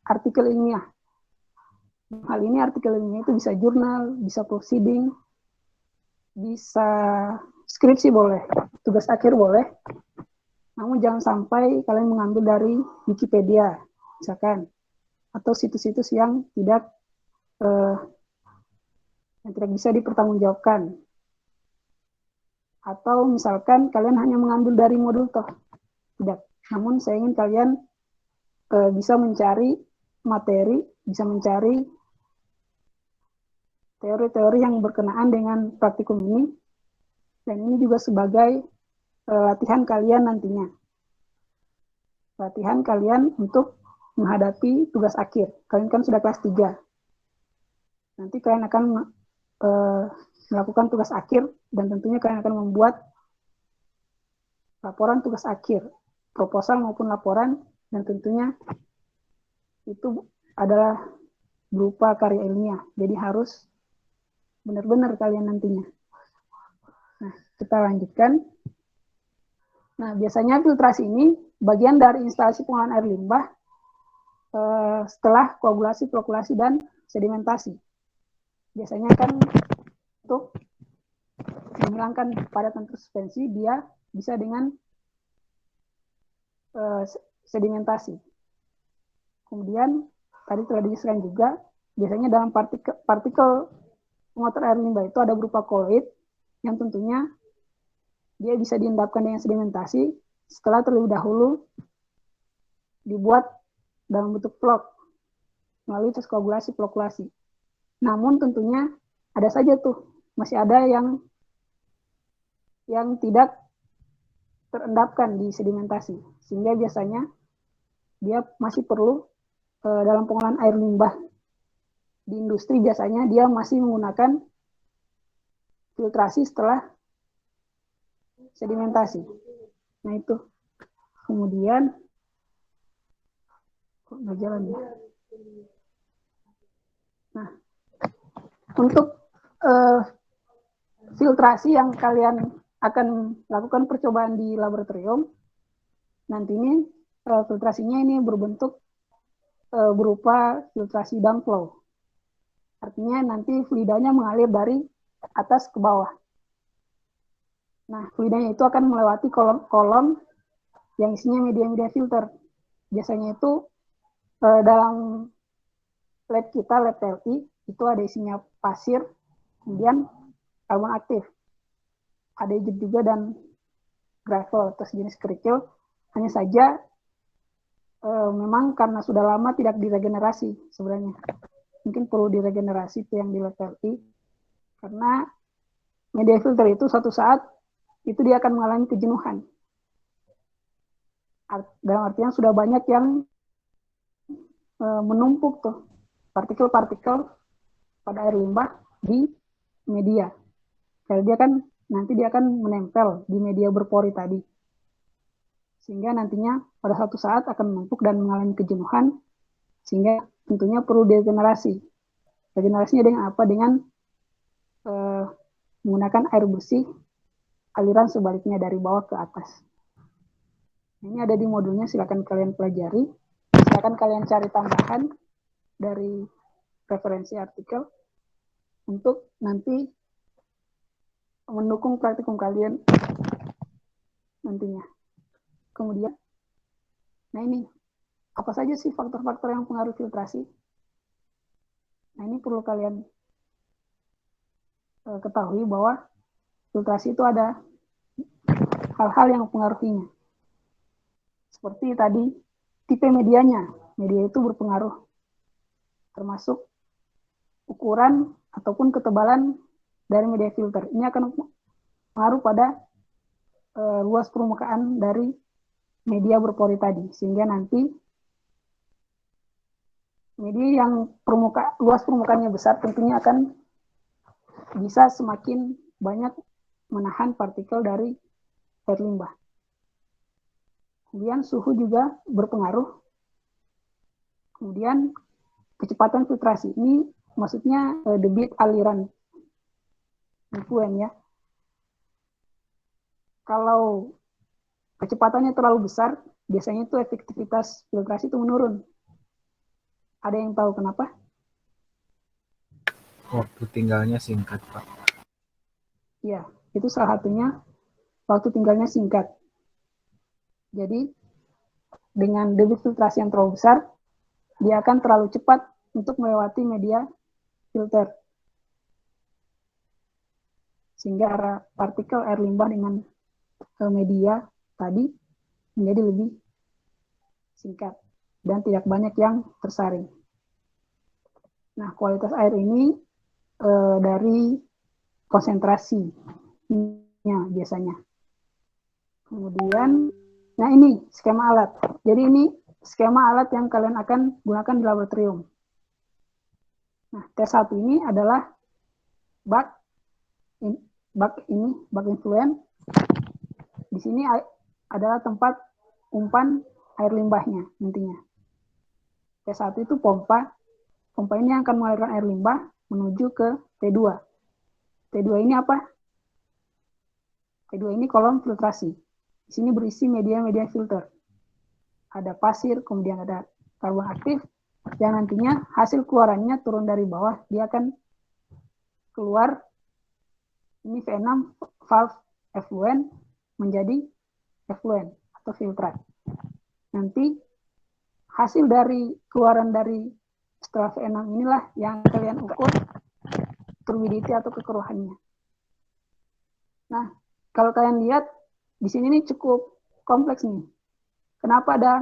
artikel ilmiah. Hal ini artikel ilmiah itu bisa jurnal, bisa proceeding, bisa skripsi boleh, tugas akhir boleh. Namun jangan sampai kalian mengambil dari Wikipedia, misalkan, atau situs-situs yang tidak bisa dipertanggungjawabkan. Atau misalkan kalian hanya mengambil dari modul toh, tidak. Namun saya ingin kalian bisa mencari materi, bisa mencari teori-teori yang berkenaan dengan praktikum ini, dan ini juga sebagai latihan kalian nantinya. Latihan kalian untuk menghadapi tugas akhir. Kalian kan sudah kelas 3. Nanti kalian akan melakukan tugas akhir, dan tentunya kalian akan membuat laporan tugas akhir, proposal maupun laporan, dan tentunya itu adalah berupa karya ilmiah. Jadi harus benar-benar kalian nantinya. Nah, kita lanjutkan. Nah, biasanya filtrasi ini bagian dari instalasi pengolahan air limbah setelah koagulasi, flokulasi, dan sedimentasi. Biasanya kan untuk menghilangkan padatan suspensi, dia bisa dengan sedimentasi. Kemudian, tadi telah dijelaskan juga, biasanya dalam partikel pengotor air limbah itu ada berupa koloid, yang tentunya dia bisa diendapkan dengan sedimentasi setelah terlebih dahulu dibuat dalam bentuk vlog melalui tes koagulasi, flokulasi. Namun tentunya ada saja tuh, masih ada yang tidak terendapkan di sedimentasi, sehingga biasanya dia masih perlu dalam pengolahan air limbah di industri, biasanya dia masih menggunakan filtrasi setelah sedimentasi. Nah itu. Kemudian kok nggak jalan ya? Nah, untuk filtrasi yang kalian akan lakukan percobaan di laboratorium, nantinya filtrasinya ini berbentuk berupa filtrasi downflow. Artinya nanti fluidanya mengalir dari atas ke bawah. Nah, fluidanya itu akan melewati kolom-kolom yang isinya media-media filter. Biasanya itu dalam lab kita, lab TLI, itu ada isinya pasir, kemudian karbon aktif. Ada juga dan gravel atau sejenis kerikil. Hanya saja memang karena sudah lama tidak diregenerasi sebenarnya. Mungkin perlu diregenerasi itu yang di lab TLI. Karena media filter itu suatu saat itu dia akan mengalami kejenuhan. Dalam artian sudah banyak yang menumpuk tuh partikel-partikel pada air limbah di media. Kalau dia kan nanti dia akan menempel di media berpori tadi. Sehingga nantinya pada suatu saat akan menumpuk dan mengalami kejenuhan, sehingga tentunya perlu degenerasi. Regenerasinya dengan apa? Dengan menggunakan air bersih aliran sebaliknya dari bawah ke atas. Ini ada di modulnya, silakan kalian pelajari. Silakan kalian cari tambahan dari referensi artikel untuk nanti mendukung praktikum kalian nantinya. Kemudian, nah ini, apa saja sih faktor-faktor yang pengaruh filtrasi? Nah ini perlu kalian ketahui bahwa filtrasi itu ada hal-hal yang mempengaruhinya. Seperti tadi, tipe medianya. Media itu berpengaruh, termasuk ukuran ataupun ketebalan dari media filter. Ini akan pengaruh pada luas permukaan dari media berpori tadi, sehingga nanti media yang luas permukaannya besar tentunya akan bisa semakin banyak menahan partikel dari air limbah. Kemudian suhu juga berpengaruh. Kemudian kecepatan filtrasi, ini maksudnya debit aliran influent ya. Kalau kecepatannya terlalu besar, biasanya itu efektivitas filtrasi itu menurun. Ada yang tahu kenapa? Waktu tinggalnya singkat, Pak. Ya, itu salah satunya waktu tinggalnya singkat. Jadi dengan debit filtrasi yang terlalu besar, dia akan terlalu cepat untuk melewati media filter. Sehingga partikel air limbah dengan media tadi menjadi lebih singkat dan tidak banyak yang tersaring. Nah, kualitas air ini dari konsentrasinya biasanya. Kemudian, nah ini skema alat. Jadi ini skema alat yang kalian akan gunakan di laboratorium. Nah, T1 ini adalah bak bak influent. Di sini adalah tempat umpan air limbahnya nantinya. T1 itu pompa. Pompa ini akan mengalirkan air limbah menuju ke T2. T2 ini apa? T2 ini kolom filtrasi. Di sini berisi media-media filter. Ada pasir, kemudian ada karbon aktif, yang nantinya hasil keluarannya turun dari bawah, dia akan keluar ini V6 valve effluent menjadi effluent atau filtrat. Nanti hasil dari keluaran dari setelah V6 inilah yang kalian ukur turbidity atau kekeruhannya. Nah, kalau kalian lihat di sini nih cukup kompleks nih. Kenapa ada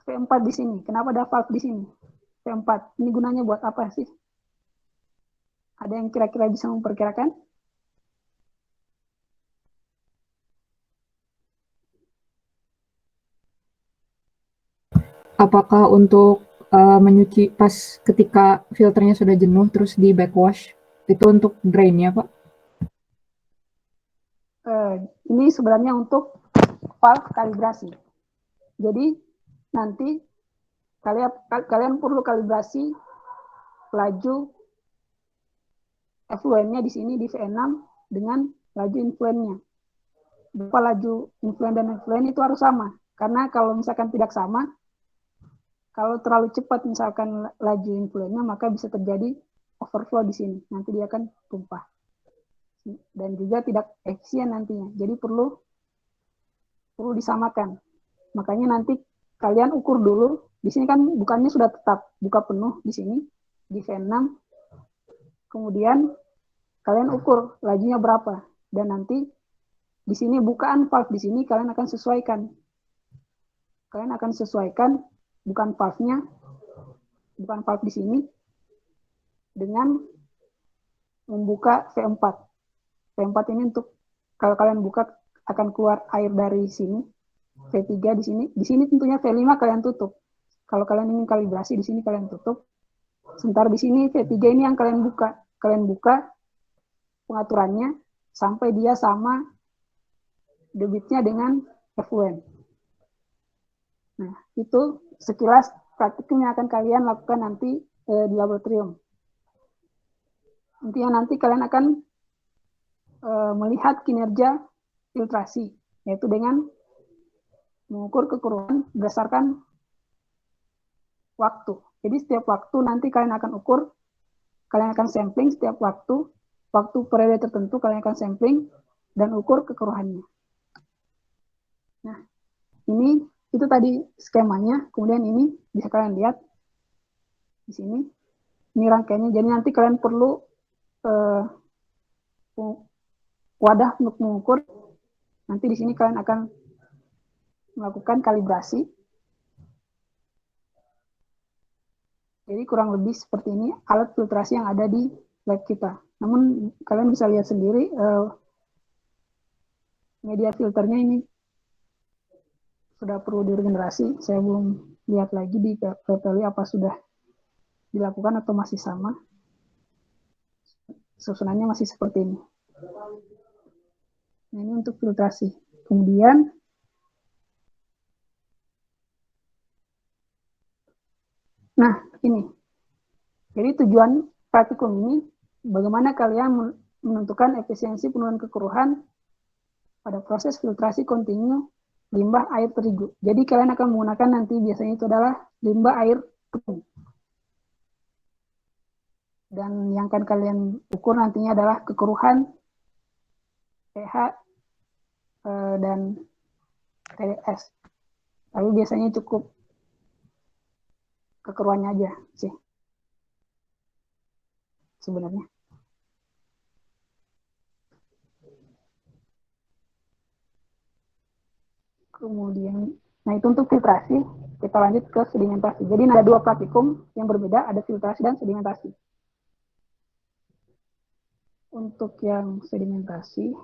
V4 di sini? Kenapa ada valve di sini? V4 ini gunanya buat apa sih? Ada yang kira-kira bisa memperkirakan? Apakah untuk menyuci pas ketika filternya sudah jenuh terus di backwash itu untuk drainnya, Pak? Ini sebenarnya untuk valve kalibrasi. Jadi nanti kalian perlu kalibrasi laju effluentnya di sini di V6 dengan laju influentnya. Berapa laju influent dan effluent itu harus sama. Karena kalau misalkan tidak sama, kalau terlalu cepat misalkan laju influentnya, maka bisa terjadi overflow di sini. Nanti dia akan tumpah. Dan juga tidak efisien nantinya. Jadi perlu disamakan. Makanya nanti kalian ukur dulu. Di sini kan bukannya sudah tetap buka penuh di sini di V6. Kemudian kalian ukur lajunya berapa dan nanti di sini bukaan valve di sini kalian akan sesuaikan. Kalian akan sesuaikan bukan valve-nya, bukan valve di sini dengan membuka V4. V4 ini untuk kalau kalian buka akan keluar air dari sini. V3 di sini. Di sini tentunya V5 kalian tutup. Kalau kalian ingin kalibrasi di sini kalian tutup. Sementara di sini V3 ini yang kalian buka. Kalian buka pengaturannya sampai dia sama debitnya dengan effluent. Nah, itu sekilas praktiknya akan kalian lakukan nanti di laboratorium. Intinya nanti kalian akan melihat kinerja filtrasi, yaitu dengan mengukur kekeruhan berdasarkan waktu. Jadi setiap waktu nanti kalian akan ukur, kalian akan sampling setiap waktu periode tertentu kalian akan sampling dan ukur kekeruhannya. Nah, ini itu tadi skemanya, kemudian ini bisa kalian lihat di sini. Ini rangkaiannya, jadi nanti kalian perlu wadah untuk mengukur. Nanti di sini kalian akan melakukan kalibrasi. Jadi kurang lebih seperti ini alat filtrasi yang ada di lab kita. Namun kalian bisa lihat sendiri media filternya ini sudah perlu diregenerasi. Saya belum lihat lagi di PPLI apa sudah dilakukan atau masih sama. Susunannya masih seperti ini. Nah, ini untuk filtrasi. Kemudian nah, ini. Jadi tujuan praktikum ini bagaimana kalian menentukan efisiensi penurunan kekeruhan pada proses filtrasi kontinu limbah air terigu. Jadi kalian akan menggunakan nanti biasanya itu adalah limbah air Dan yang akan kalian ukur nantinya adalah kekeruhan, pH, dan TDS. Tapi biasanya cukup kekeruhannya aja sih sebenarnya. Kemudian, nah itu untuk filtrasi. Kita lanjut ke sedimentasi. Jadi ada dua praktikum yang berbeda, ada filtrasi dan sedimentasi. Untuk yang sedimentasi,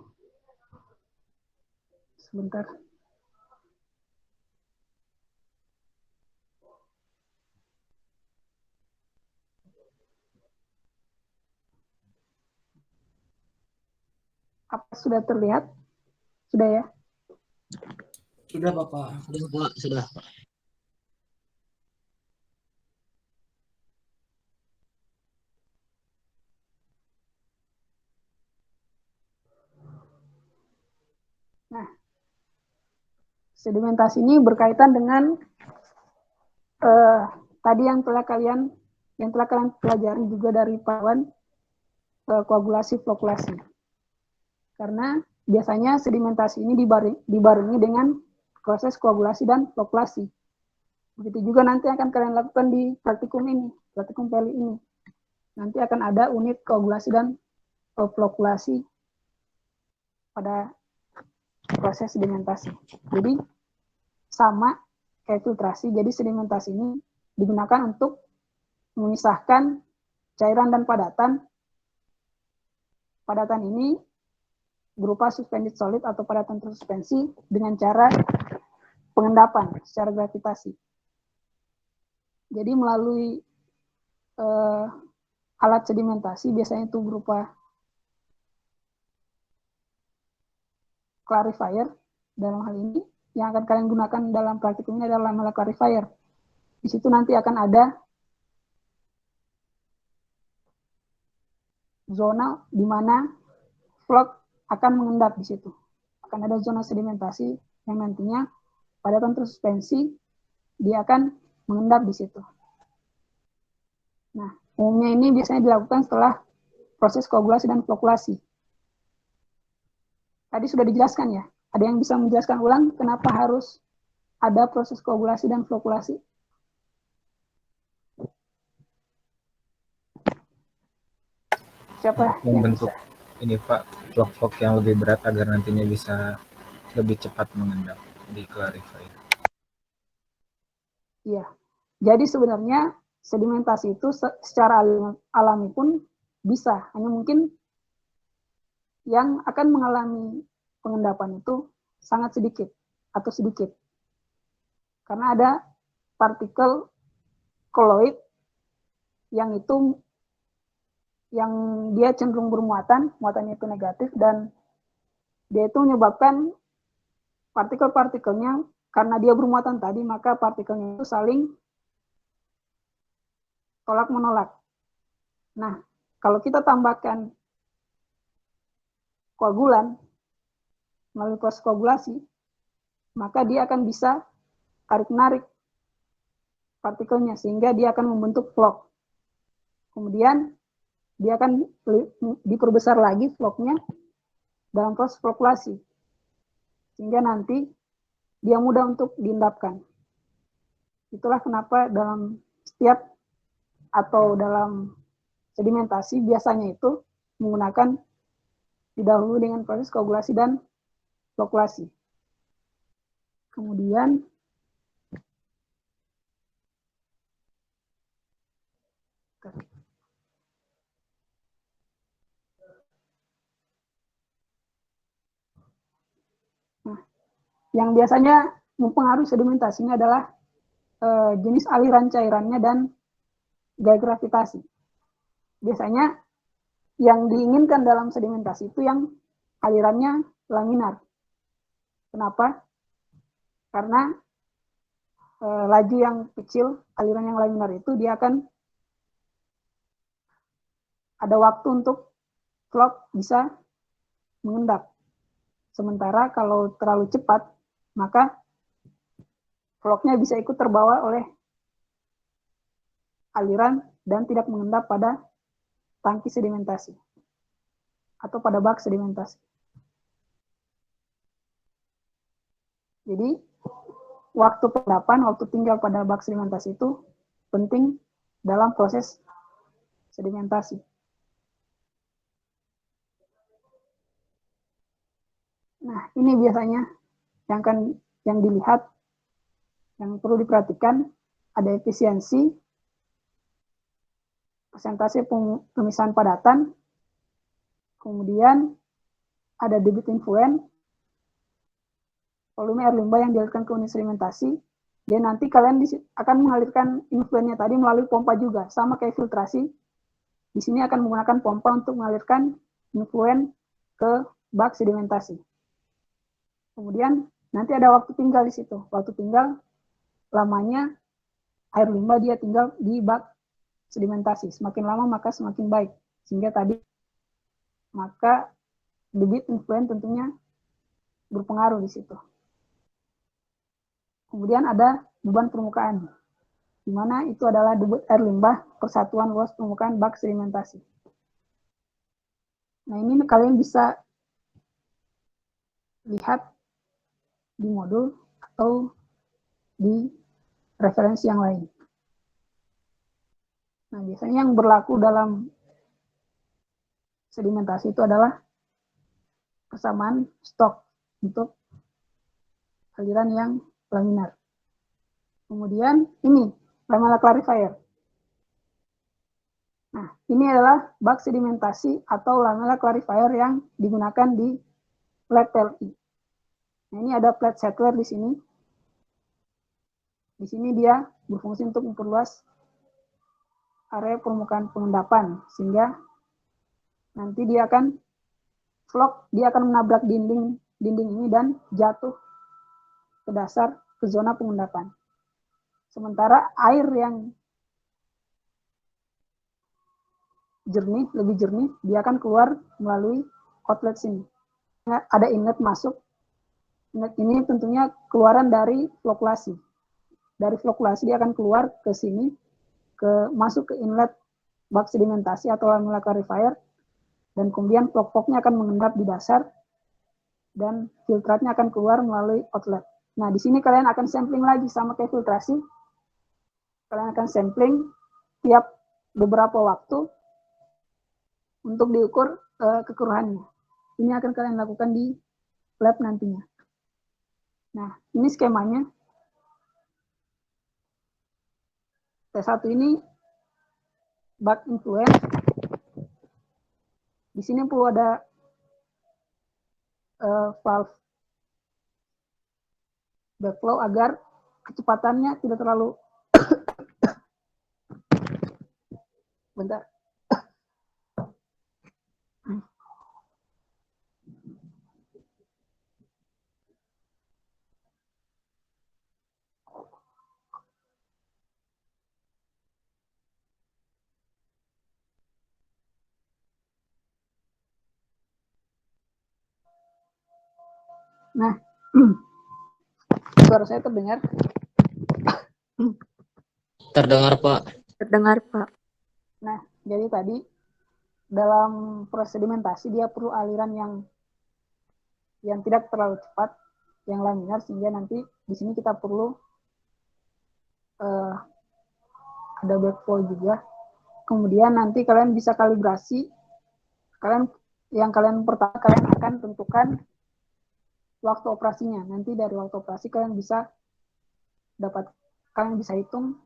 sebentar. Apa sudah terlihat? Sudah ya? Sudah Bapak. Sudah Pak, sudah. Nah, sedimentasi ini berkaitan dengan tadi yang telah kalian pelajari juga dari Pawan, koagulasi flokulasi. Karena biasanya sedimentasi ini dibarengi dengan proses koagulasi dan flokulasi. Begitu juga nanti akan kalian lakukan di praktikum ini, praktikum PLI ini. Nanti akan ada unit koagulasi dan flokulasi pada proses sedimentasi. Jadi sama kayak filtrasi, jadi sedimentasi ini digunakan untuk memisahkan cairan dan padatan. Padatan ini berupa suspended solid atau padatan tersuspensi dengan cara pengendapan secara gravitasi. Jadi melalui alat sedimentasi biasanya itu berupa clarifier. Dalam hal ini yang akan kalian gunakan dalam praktikum ini adalah lamella clarifier. Di situ nanti akan ada zona di mana vlog akan mengendap di situ. Akan ada zona sedimentasi yang nantinya padatan tersuspensi dia akan mengendap di situ. Nah, umumnya ini biasanya dilakukan setelah proses koagulasi dan flokulasi. Tadi sudah dijelaskan ya. Ada yang bisa menjelaskan ulang kenapa harus ada proses koagulasi dan flokulasi? Siapa yang Membentuk bisa? ini Pak, vlog-vlog yang lebih berat agar nantinya bisa lebih cepat mengendap di clarifier. Iya. Jadi sebenarnya sedimentasi itu secara alami pun bisa. Hanya mungkin yang akan mengalami pengendapan itu sangat sedikit atau sedikit. Karena ada partikel koloid yang itu yang dia cenderung bermuatan, muatannya itu negatif, dan dia itu menyebabkan partikel-partikelnya, karena dia bermuatan tadi, maka partikelnya itu saling tolak-menolak. Nah, kalau kita tambahkan koagulan melalui proses koagulasi, maka dia akan bisa tarik-menarik partikelnya, sehingga dia akan membentuk vlog. Kemudian dia akan diperbesar lagi vlognya dalam proses flokulasi, sehingga nanti dia mudah untuk diendapkan. Itulah kenapa dalam setiap atau dalam sedimentasi biasanya itu menggunakan didahului dengan proses koagulasi dan flokulasi. Kemudian yang biasanya mempengaruhi sedimentasi ini adalah jenis aliran cairannya dan gaya gravitasi. Biasanya yang diinginkan dalam sedimentasi itu yang alirannya laminar. Kenapa? Karena laju yang kecil, aliran yang laminar itu dia akan ada waktu untuk vlog bisa mengendap. Sementara kalau terlalu cepat, maka vlognya bisa ikut terbawa oleh aliran dan tidak mengendap pada tangki sedimentasi atau pada bak sedimentasi. Jadi waktu pengendapan, waktu tinggal pada bak sedimentasi itu penting dalam proses sedimentasi. Nah, ini biasanya yang dilihat, yang perlu diperhatikan, ada efisiensi, persentase pemisahan padatan, kemudian ada debit influent, volume air limbah yang dialirkan ke unit sedimentasi, dan nanti kalian akan mengalirkan influentnya tadi melalui pompa juga, sama kayak filtrasi. Di sini akan menggunakan pompa untuk mengalirkan influent ke bak sedimentasi. Kemudian nanti ada waktu tinggal di situ. Waktu tinggal lamanya air limbah dia tinggal di bak sedimentasi. Semakin lama maka semakin baik. Sehingga tadi maka debit influent tentunya berpengaruh di situ. Kemudian ada beban permukaan, di mana itu adalah debit air limbah per satuan luas permukaan bak sedimentasi. Nah, ini kalian bisa lihat di modul atau di referensi yang lain. Nah, biasanya yang berlaku dalam sedimentasi itu adalah persamaan stok untuk aliran yang laminar. Kemudian ini lamella clarifier. Nah, ini adalah bak sedimentasi atau lamella clarifier yang digunakan di flat PLI. Nah, ini ada plate settler di sini. Di sini dia berfungsi untuk memperluas area permukaan pengendapan, sehingga nanti dia akan menabrak dinding ini dan jatuh ke dasar, ke zona pengendapan. Sementara air yang jernih, lebih jernih, dia akan keluar melalui outlet sini. Ada inlet masuk. Inlet ini tentunya keluaran dari flokulasi. Dari flokulasi dia akan keluar ke sini, masuk ke inlet bak sedimentasi atau lamella clarifier, dan kemudian flok-floknya akan mengendap di dasar, dan filtratnya akan keluar melalui outlet. Nah, di sini kalian akan sampling lagi sama kayak filtrasi. Kalian akan sampling tiap beberapa waktu untuk diukur kekeruhannya. Ini akan kalian lakukan di lab nantinya. Nah, ini skemanya. T1 ini bak influent. Di sini perlu ada valve backflow agar kecepatannya tidak terlalu bentar. Nah, suara saya terdengar? Terdengar, Pak. Terdengar, Pak. Nah, jadi tadi dalam proses sedimentasi dia perlu aliran yang tidak terlalu cepat, yang laminar, sehingga nanti di sini kita perlu ada backflow juga. Kemudian nanti kalian bisa kalibrasi. Kalian pertama kalian akan tentukan waktu operasinya. Nanti dari waktu operasi kalian bisa hitung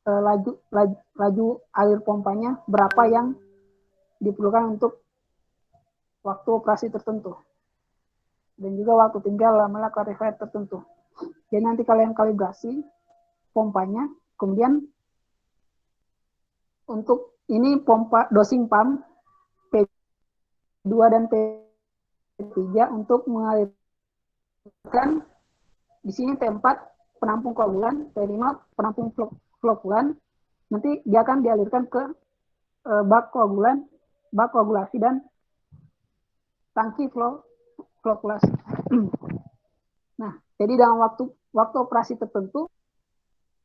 laju air pompanya berapa yang diperlukan untuk waktu operasi tertentu, dan juga waktu tinggal lamella clarifier tertentu. Jadi nanti kalian kalibrasi pompanya, kemudian untuk ini pompa dosing pump P2 dan P3 untuk mengalirkan di sini T4 penampung koagulan, T5 penampung flokulan. Nanti dia akan dialirkan ke bak koagulasi dan tangki flokulasi. Nah, jadi dalam waktu operasi tertentu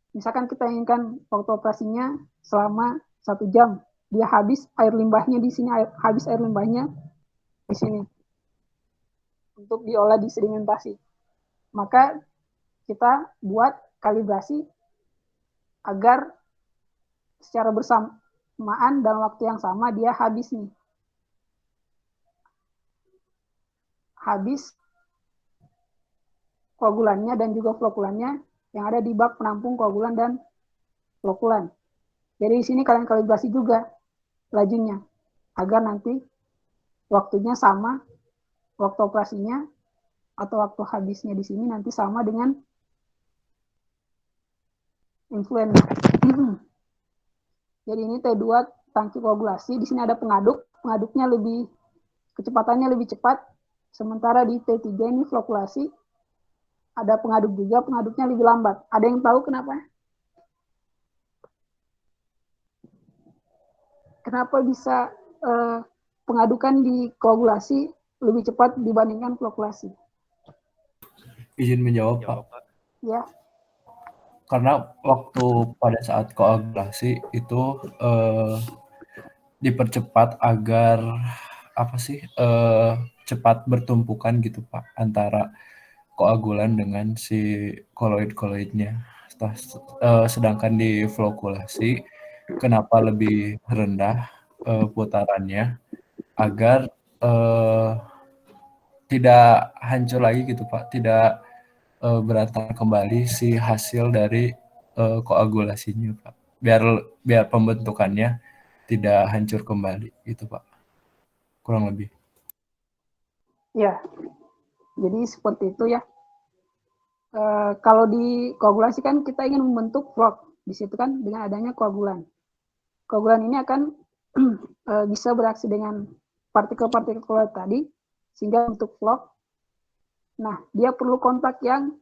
Misalkan kita inginkan waktu operasinya selama 1 jam, dia habis air limbahnya di sini, habis air limbahnya di sini untuk diolah di sedimentasi. Maka kita buat kalibrasi agar secara bersamaan dalam waktu yang sama dia habis nih. Habis koagulannya dan juga flokulannya yang ada di bak penampung koagulan dan flokulan. Jadi di sini kalian kalibrasi juga lajunya agar nanti waktunya sama, waktu operasinya atau waktu habisnya di sini nanti sama dengan influennya. Jadi ini T2 tangki koagulasi, di sini ada pengaduk, pengaduknya kecepatannya lebih cepat, sementara di T3 ini flokulasi, ada pengaduk juga, pengaduknya lebih lambat. Ada yang tahu kenapa? Kenapa bisa pengadukan di koagulasi lebih cepat dibandingkan flokulasi? Izin menjawab, Pak. Ya. Karena waktu pada saat koagulasi itu dipercepat agar cepat bertumpukan gitu, Pak, antara koagulan dengan si koloid-koloidnya. Sedangkan di flokulasi kenapa lebih rendah putarannya agar tidak hancur lagi gitu, Pak, tidak berantakan kembali si hasil dari koagulasinya, Pak. Biar pembentukannya tidak hancur kembali gitu, Pak. Kurang lebih. Ya. Jadi seperti itu ya. Kalau di koagulasi kan kita ingin membentuk flok. Di situ kan dengan adanya koagulan. Koagulan ini akan bisa bereaksi dengan partikel-partikel koloid tadi sehingga bentuk flok. Nah, dia perlu kontak yang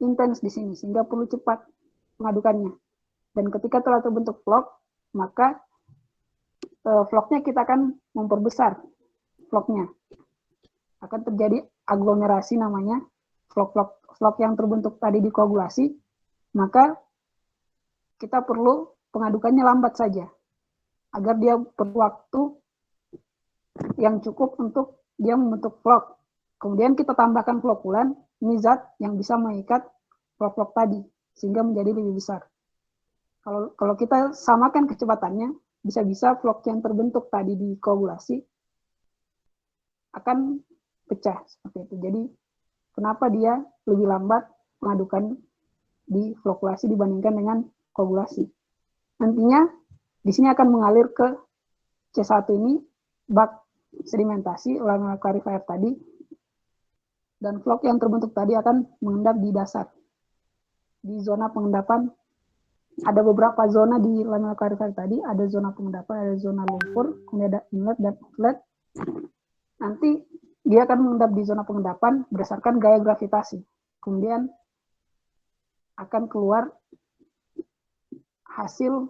intens di sini sehingga perlu cepat pengadukannya. Dan ketika telah terbentuk flok, maka floknya kita akan memperbesar floknya. Akan terjadi aglomerasi namanya, flok yang terbentuk tadi di koagulasi, maka kita perlu pengadukannya lambat saja agar dia perlu waktu yang cukup untuk dia membentuk flok. Kemudian kita tambahkan flokulan, ini zat yang bisa mengikat flok-flok tadi sehingga menjadi lebih besar. Kalau kita samakan kecepatannya, bisa-bisa flok yang terbentuk tadi di koagulasi akan pecah seperti itu. Jadi kenapa dia lebih lambat pengadukan di flokulasi dibandingkan dengan koagulasi? Nantinya di sini akan mengalir ke C1 ini bak sedimentasi lamella clarifier tadi, dan flok yang terbentuk tadi akan mengendap di dasar. Di zona pengendapan ada beberapa zona di lamella clarifier tadi, ada zona pengendapan, ada zona lumpur, kemudian ada inlet dan outlet. Nanti dia akan mengendap di zona pengendapan berdasarkan gaya gravitasi. Kemudian akan keluar hasil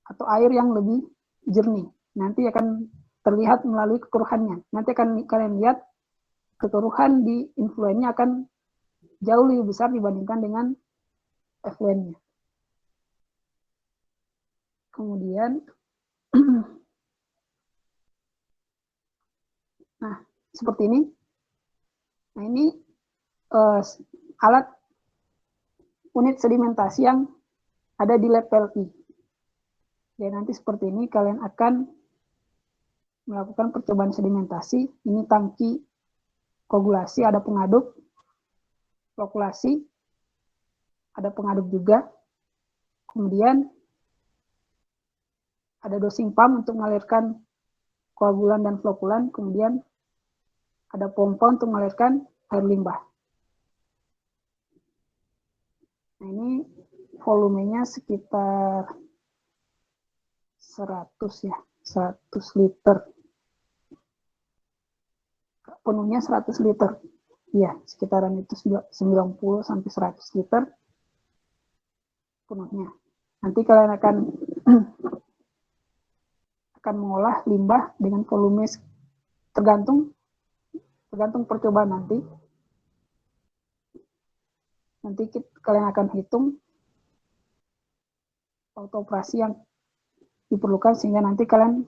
atau air yang lebih jernih. Nanti akan terlihat melalui kekeruhannya. Nanti akan kalian lihat kekeruhan di influennya akan jauh lebih besar dibandingkan dengan effluentnya. Kemudian, nah seperti ini. Nah ini alat unit sedimentasi yang ada di lab PLI. Jadi nanti seperti ini kalian akan melakukan percobaan sedimentasi. Ini tangki koagulasi, ada pengaduk, flokulasi, ada pengaduk juga. Kemudian ada dosing pump untuk mengalirkan koagulan dan flokulan. Kemudian ada pompa untuk mengalirkan air limbah. Nah ini volumenya sekitar 100 ya, 100 liter. Penuhnya 100 liter. Iya, sekitaran itu 90 sampai 100 liter penuhnya. Nanti kalian akan mengolah limbah dengan volume tergantung percobaan nanti. Nanti kalian akan hitung auto operasi yang diperlukan, sehingga nanti kalian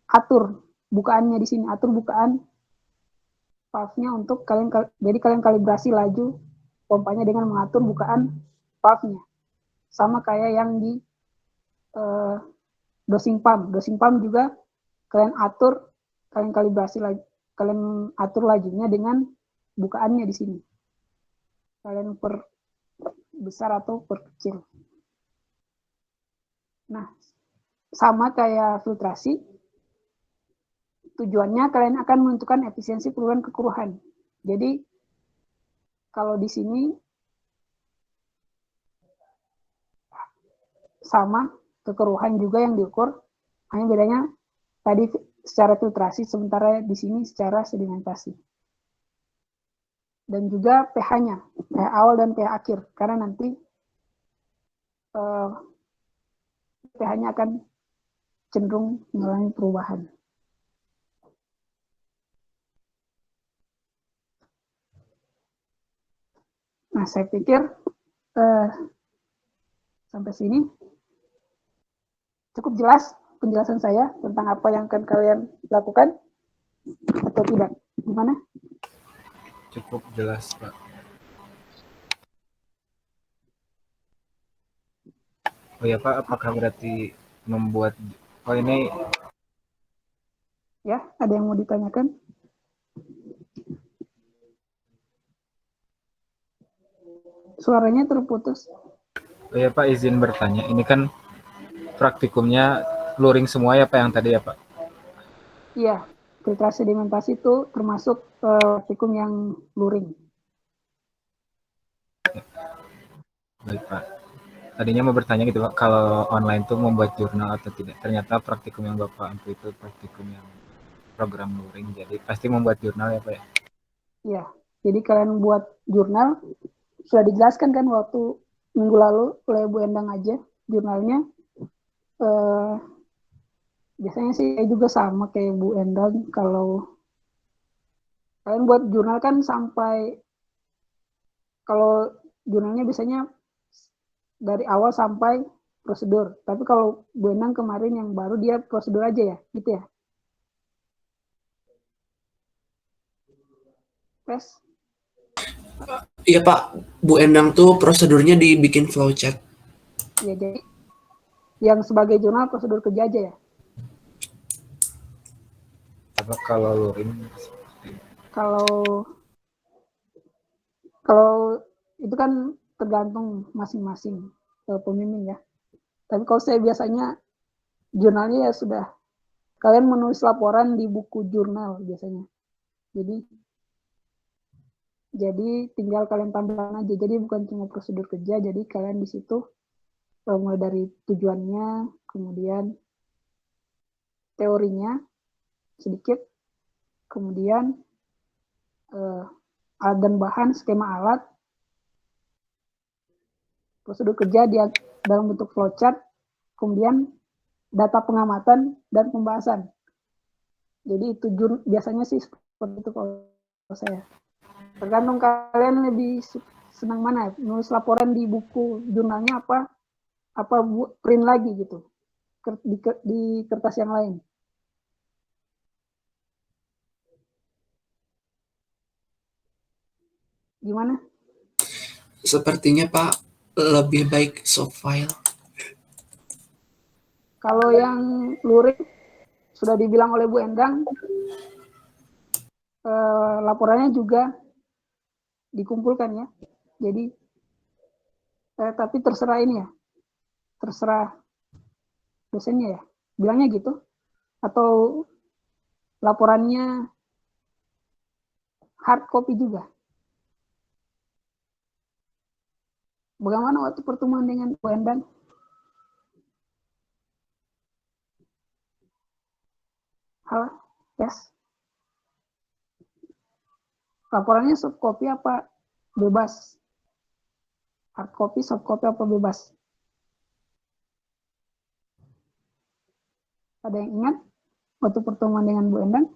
atur bukaannya di sini, atur bukaan valve-nya untuk kalian, jadi kalian kalibrasi laju pompanya dengan mengatur bukaan valve-nya. Sama kayak yang di dosing pump. Dosing pump juga kalian atur, kalian kalibrasi lagi, kalian atur lajunya dengan bukaannya di sini. Kalian per besar atau per kecil. Nah, sama kayak filtrasi, tujuannya kalian akan menentukan efisiensi peluruhan kekeruhan. Jadi kalau di sini sama kekeruhan juga yang diukur, hanya bedanya tadi secara filtrasi, sementara di sini secara sedimentasi. Dan juga pH-nya, pH awal dan pH akhir, karena nanti pH-nya akan cenderung mengalami perubahan. Nah, saya pikir sampai sini cukup jelas penjelasan saya tentang apa yang akan kalian lakukan atau tidak. Gimana? Cukup jelas, Pak. Oh ya Pak, apakah berarti membuat, oh ini Ya, ada yang mau ditanyakan? Suaranya terputus. oh ya Pak, izin bertanya, ini kan praktikumnya luring semua ya Pak yang tadi ya Pak? Iya, filtrasi sedimentasi itu termasuk praktikum yang luring. Baik Pak. Tadinya mau bertanya gitu Pak, kalau online tuh membuat jurnal atau tidak. Ternyata praktikum yang Bapak ambil itu praktikum yang program luring, jadi pasti membuat jurnal ya Pak ya? Iya, jadi kalian buat jurnal, sudah dijelaskan kan waktu minggu lalu oleh Bu Endang aja jurnalnya. Biasanya sih juga sama kayak Bu Endang, kalau kalian buat jurnal kan sampai, kalau jurnalnya biasanya dari awal sampai prosedur. Tapi kalau Bu Endang kemarin yang baru dia prosedur aja ya, gitu ya. Tes. Iya Pak, Bu Endang tuh prosedurnya dibikin flowchart. Ya, jadi yang sebagai jurnal prosedur kerja aja ya. Apa kalau luring? Kalau kalau itu kan tergantung masing-masing pemimpin ya. Tapi kalau saya biasanya jurnalnya ya sudah, kalian menulis laporan di buku jurnal biasanya. Jadi tinggal kalian tambahkan aja. Jadi bukan cuma prosedur kerja, jadi kalian di situ mulai dari tujuannya, kemudian teorinya sedikit, kemudian alat dan bahan, skema alat, prosedur kerja dia dalam bentuk flowchart, kemudian data pengamatan dan pembahasan. Jadi itu biasanya sih seperti itu kalau saya. Tergantung kalian lebih senang mana, nulis laporan di buku jurnalnya apa print lagi gitu di kertas yang lain. Gimana? Sepertinya Pak lebih baik soft file. Kalau yang luring sudah dibilang oleh Bu Endang, laporannya juga dikumpulkan ya. Jadi tapi terserah ini ya, terserah dosennya ya, bilangnya gitu. Atau laporannya hard copy juga. Bagaimana waktu pertemuan dengan Bu Endang? Halo, yes. Laporannya soft copy apa bebas? Hard copy, soft copy apa bebas? Ada yang ingat waktu pertemuan dengan Bu Endang?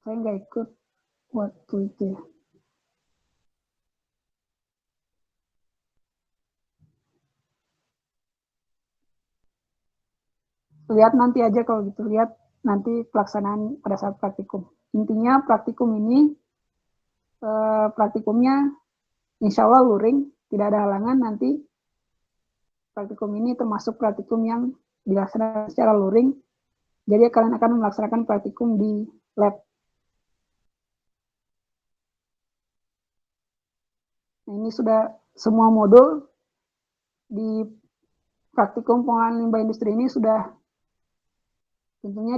Saya nggak ikut waktu itu ya. lihat nanti aja kalau gitu, lihat nanti pelaksanaan pada saat praktikum. Intinya praktikum ini praktikumnya insya Allah luring, tidak ada halangan. Nanti praktikum ini termasuk praktikum yang dilaksanakan secara luring, jadi kalian akan melaksanakan praktikum di lab. Nah, ini sudah semua modul di praktikum pengolahan limbah industri ini sudah tentunya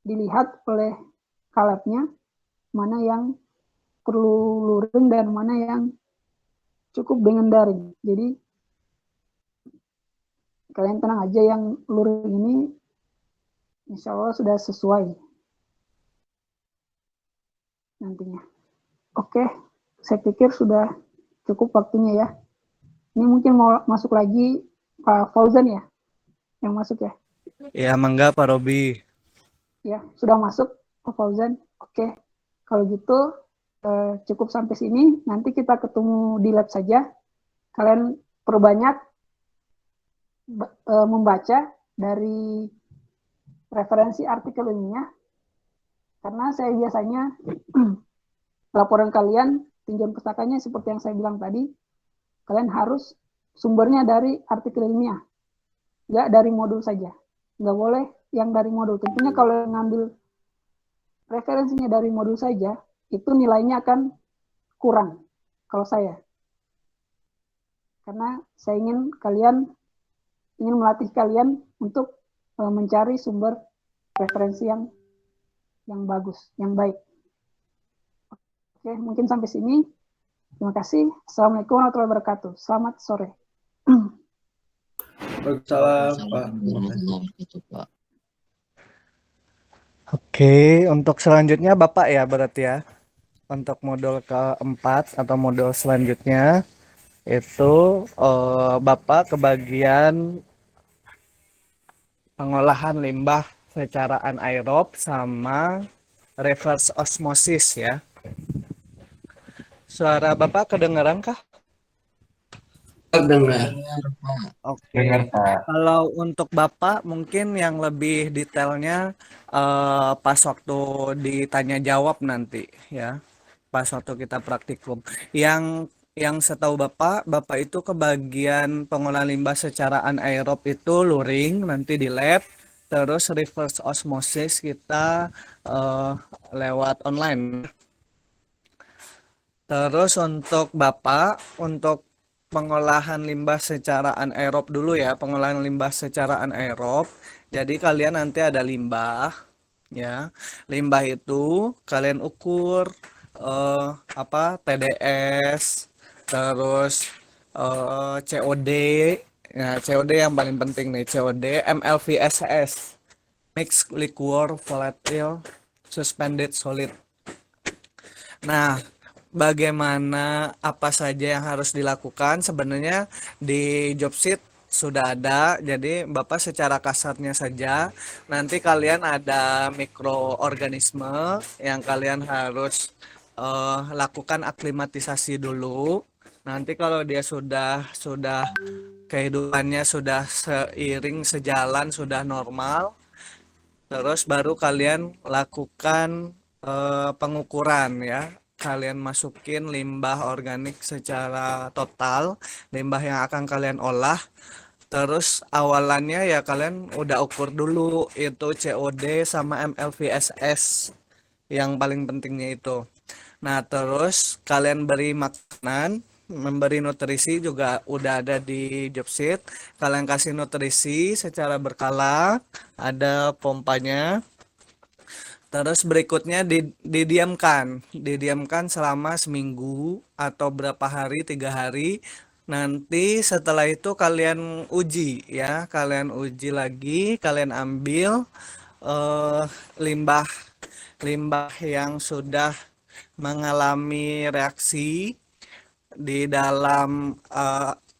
dilihat oleh kalabnya, mana yang perlu luring dan mana yang cukup dengan daring. Jadi kalian tenang aja, yang luring ini insya Allah sudah sesuai nantinya. Oke, saya pikir sudah cukup waktunya ya. Ini mungkin mau masuk lagi Pak Fauzan ya, yang masuk ya. Ya, mangga Pak Robi. Ya, sudah masuk Pak Fauzan. Oke, kalau gitu cukup sampai sini. Nanti kita ketemu di lab saja. Kalian perbanyak membaca dari referensi artikel ilmiah, karena saya biasanya laporan kalian, tinjauan pustakanya seperti yang saya bilang tadi, kalian harus sumbernya dari artikel ilmiah, nggak dari modul saja. Nggak boleh yang dari modul. Tentunya kalau ngambil referensinya dari modul saja, itu nilainya akan kurang kalau saya. Karena saya ingin melatih kalian untuk mencari sumber referensi yang bagus, yang baik. Oke, mungkin sampai sini. Terima kasih. Assalamualaikum warahmatullahi wabarakatuh. Selamat sore. Waalaikumsalam, Pak. Oke, untuk selanjutnya Bapak ya berarti ya. Untuk modul keempat atau modul selanjutnya itu Bapak kebagian pengolahan limbah secara anaerob sama reverse osmosis ya. Suara Bapak kedengaran kah? Dengar. Oke. Dengar, Pak. Kalau untuk Bapak mungkin yang lebih detailnya pas waktu ditanya jawab nanti ya. Pas waktu kita praktikum. Yang setahu Bapak itu kebagian pengolahan limbah secara anaerob itu luring nanti di lab. Terus reverse osmosis kita lewat online. Terus untuk Bapak, untuk pengolahan limbah secara anaerob dulu ya, pengolahan limbah secara anaerob. Jadi kalian nanti ada limbah, ya. Limbah itu kalian ukur TDS, terus COD. Ya, COD yang paling penting nih, COD, MLVSS, mixed liquor volatile suspended solid. Nah, bagaimana apa saja yang harus dilakukan sebenarnya di job sheet sudah ada. Jadi Bapak secara kasarnya saja nanti kalian ada mikroorganisme yang kalian harus lakukan aklimatisasi dulu. Nanti kalau dia sudah kehidupannya sudah seiring sejalan, sudah normal, terus baru kalian lakukan pengukuran ya. Kalian masukin limbah organik secara total, limbah yang akan kalian olah. Terus awalannya ya kalian udah ukur dulu itu COD sama MLVSS yang paling pentingnya itu. Nah, terus kalian beri makanan, memberi nutrisi juga udah ada di job sheet. Kalian kasih nutrisi secara berkala, ada pompanya. Terus berikutnya didiamkan selama seminggu atau berapa hari, 3 hari. Nanti setelah itu kalian uji ya, kalian uji lagi, kalian ambil limbah yang sudah mengalami reaksi di dalam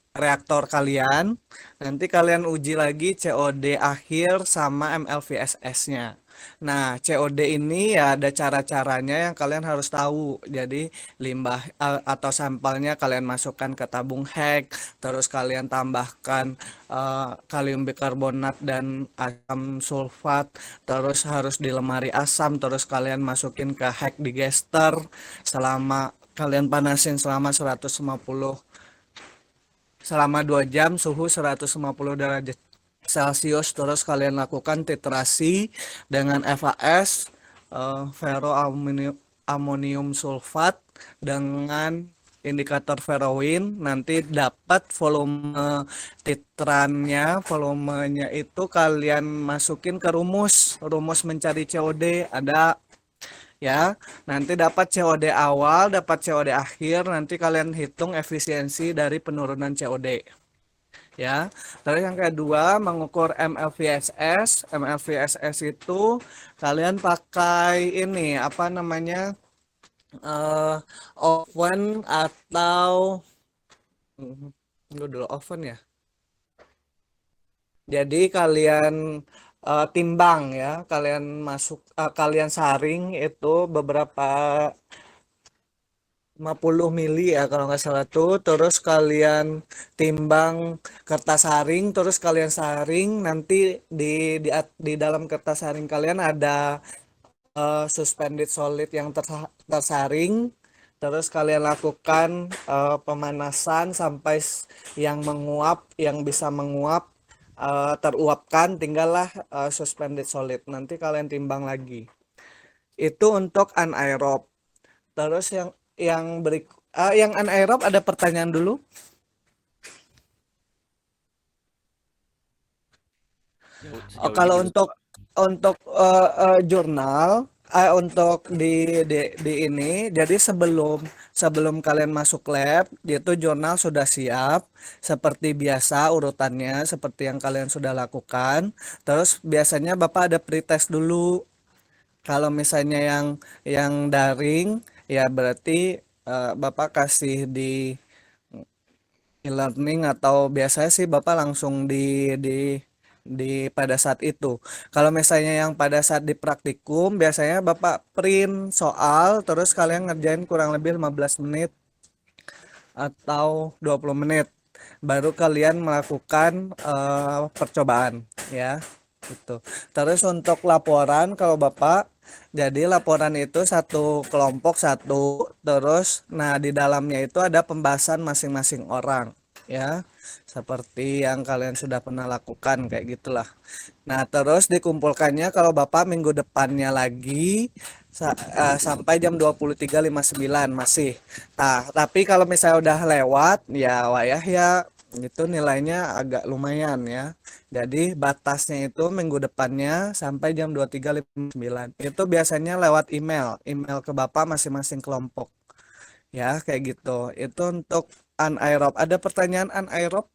reaktor kalian. Nanti kalian uji lagi COD akhir sama MLVSS-nya. Nah, COD ini ya ada cara-caranya yang kalian harus tahu. Jadi limbah atau sampelnya kalian masukkan ke tabung HEC, terus kalian tambahkan kalium bikarbonat dan asam sulfat, terus harus di lemari asam, terus kalian masukin ke HEC digester selama kalian panasin selama 2 jam suhu 150 derajat Celcius, terus kalian lakukan titrasi dengan FAS, amonium sulfat dengan indikator ferroin. Nanti dapat volume titrannya, volumenya itu kalian masukin ke rumus mencari COD ada ya. Nanti dapat COD awal, dapat COD akhir, nanti kalian hitung efisiensi dari penurunan COD ya. Terus yang kedua mengukur MLVSS. MLVSS itu kalian pakai ini apa namanya oven atau dulu oven ya. Jadi kalian timbang ya, kalian saring itu beberapa 50 mili ya kalau nggak salah tuh, terus kalian timbang kertas saring, terus kalian saring, nanti di dalam kertas saring kalian ada suspended solid yang tersaring, terus kalian lakukan pemanasan sampai yang menguap, yang bisa menguap teruapkan, tinggallah suspended solid, nanti kalian timbang lagi. Itu untuk anaerob. Terus yang anaerob ada pertanyaan dulu. Kalau untuk jurnal untuk di ini, jadi sebelum kalian masuk lab itu jurnal sudah siap seperti biasa urutannya seperti yang kalian sudah lakukan. Terus biasanya Bapak ada pretest dulu. Kalau misalnya yang daring ya berarti Bapak kasih di e-learning atau biasanya sih Bapak langsung di pada saat itu. Kalau misalnya yang pada saat di praktikum biasanya Bapak print soal terus kalian ngerjain kurang lebih 15 menit atau 20 menit baru kalian melakukan percobaan ya. Gitu. Terus untuk laporan kalau Bapak jadi laporan itu satu kelompok satu, terus nah di dalamnya itu ada pembahasan masing-masing orang ya. Seperti yang kalian sudah pernah lakukan kayak gitulah. Nah, terus dikumpulkannya kalau Bapak minggu depannya lagi sampai jam 23.59 masih. Nah, tapi kalau misalnya udah lewat ya wayah ya itu nilainya agak lumayan ya. Jadi batasnya itu minggu depannya sampai jam 23.59. Itu biasanya lewat email ke Bapak masing-masing kelompok. Ya, kayak gitu. Itu untuk anaerob. Ada pertanyaan anaerob?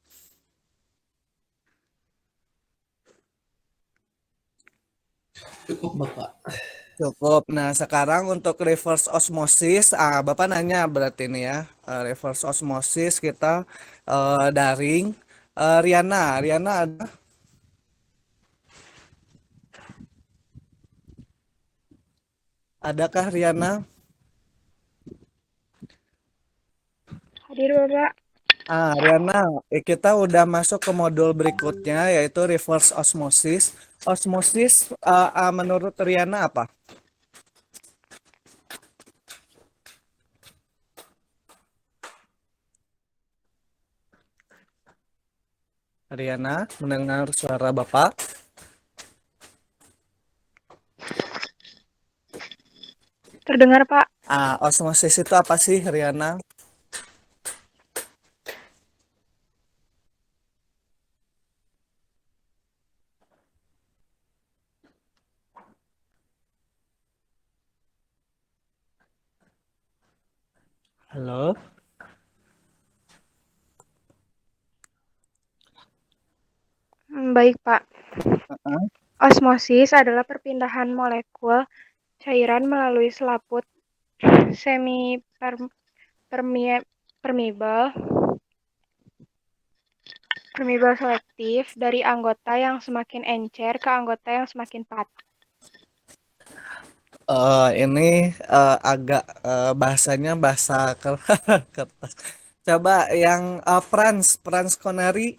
Cukup Bapak. Cukup. Nah, sekarang untuk reverse osmosis, Bapak nanya berarti ini ya, reverse osmosis kita daring. Riana ada? Adakah Riana? Hadir Bapak. Riana, kita udah masuk ke modul berikutnya yaitu reverse osmosis. Osmosis menurut Riana apa? Riana, mendengar suara Bapak? Terdengar Pak. Osmosis itu apa sih, Riana? Halo? Baik Pak. Uh-uh. Osmosis adalah perpindahan molekul cairan melalui selaput semi permeable selektif dari anggota yang semakin encer ke anggota yang semakin padat. Ini agak bahasanya bahasa kertas. Coba yang Franz Connery,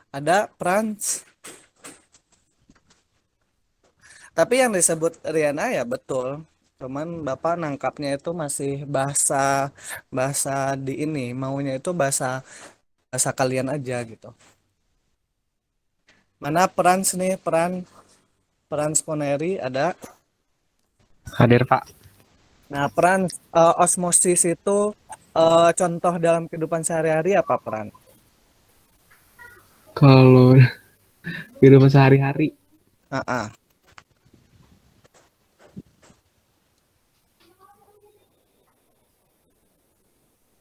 ada Franz. Tapi yang disebut Rihanna ya betul. Cuman Bapak nangkapnya itu masih bahasa bahasa di ini, maunya itu bahasa bahasa kalian aja gitu. Mana Franz nih, Franz Connery ada. Hadir Pak. Nah, Franz, osmosis itu contoh dalam kehidupan sehari-hari apa, Franz? Kalau kehidupan sehari-hari, Ah, ah.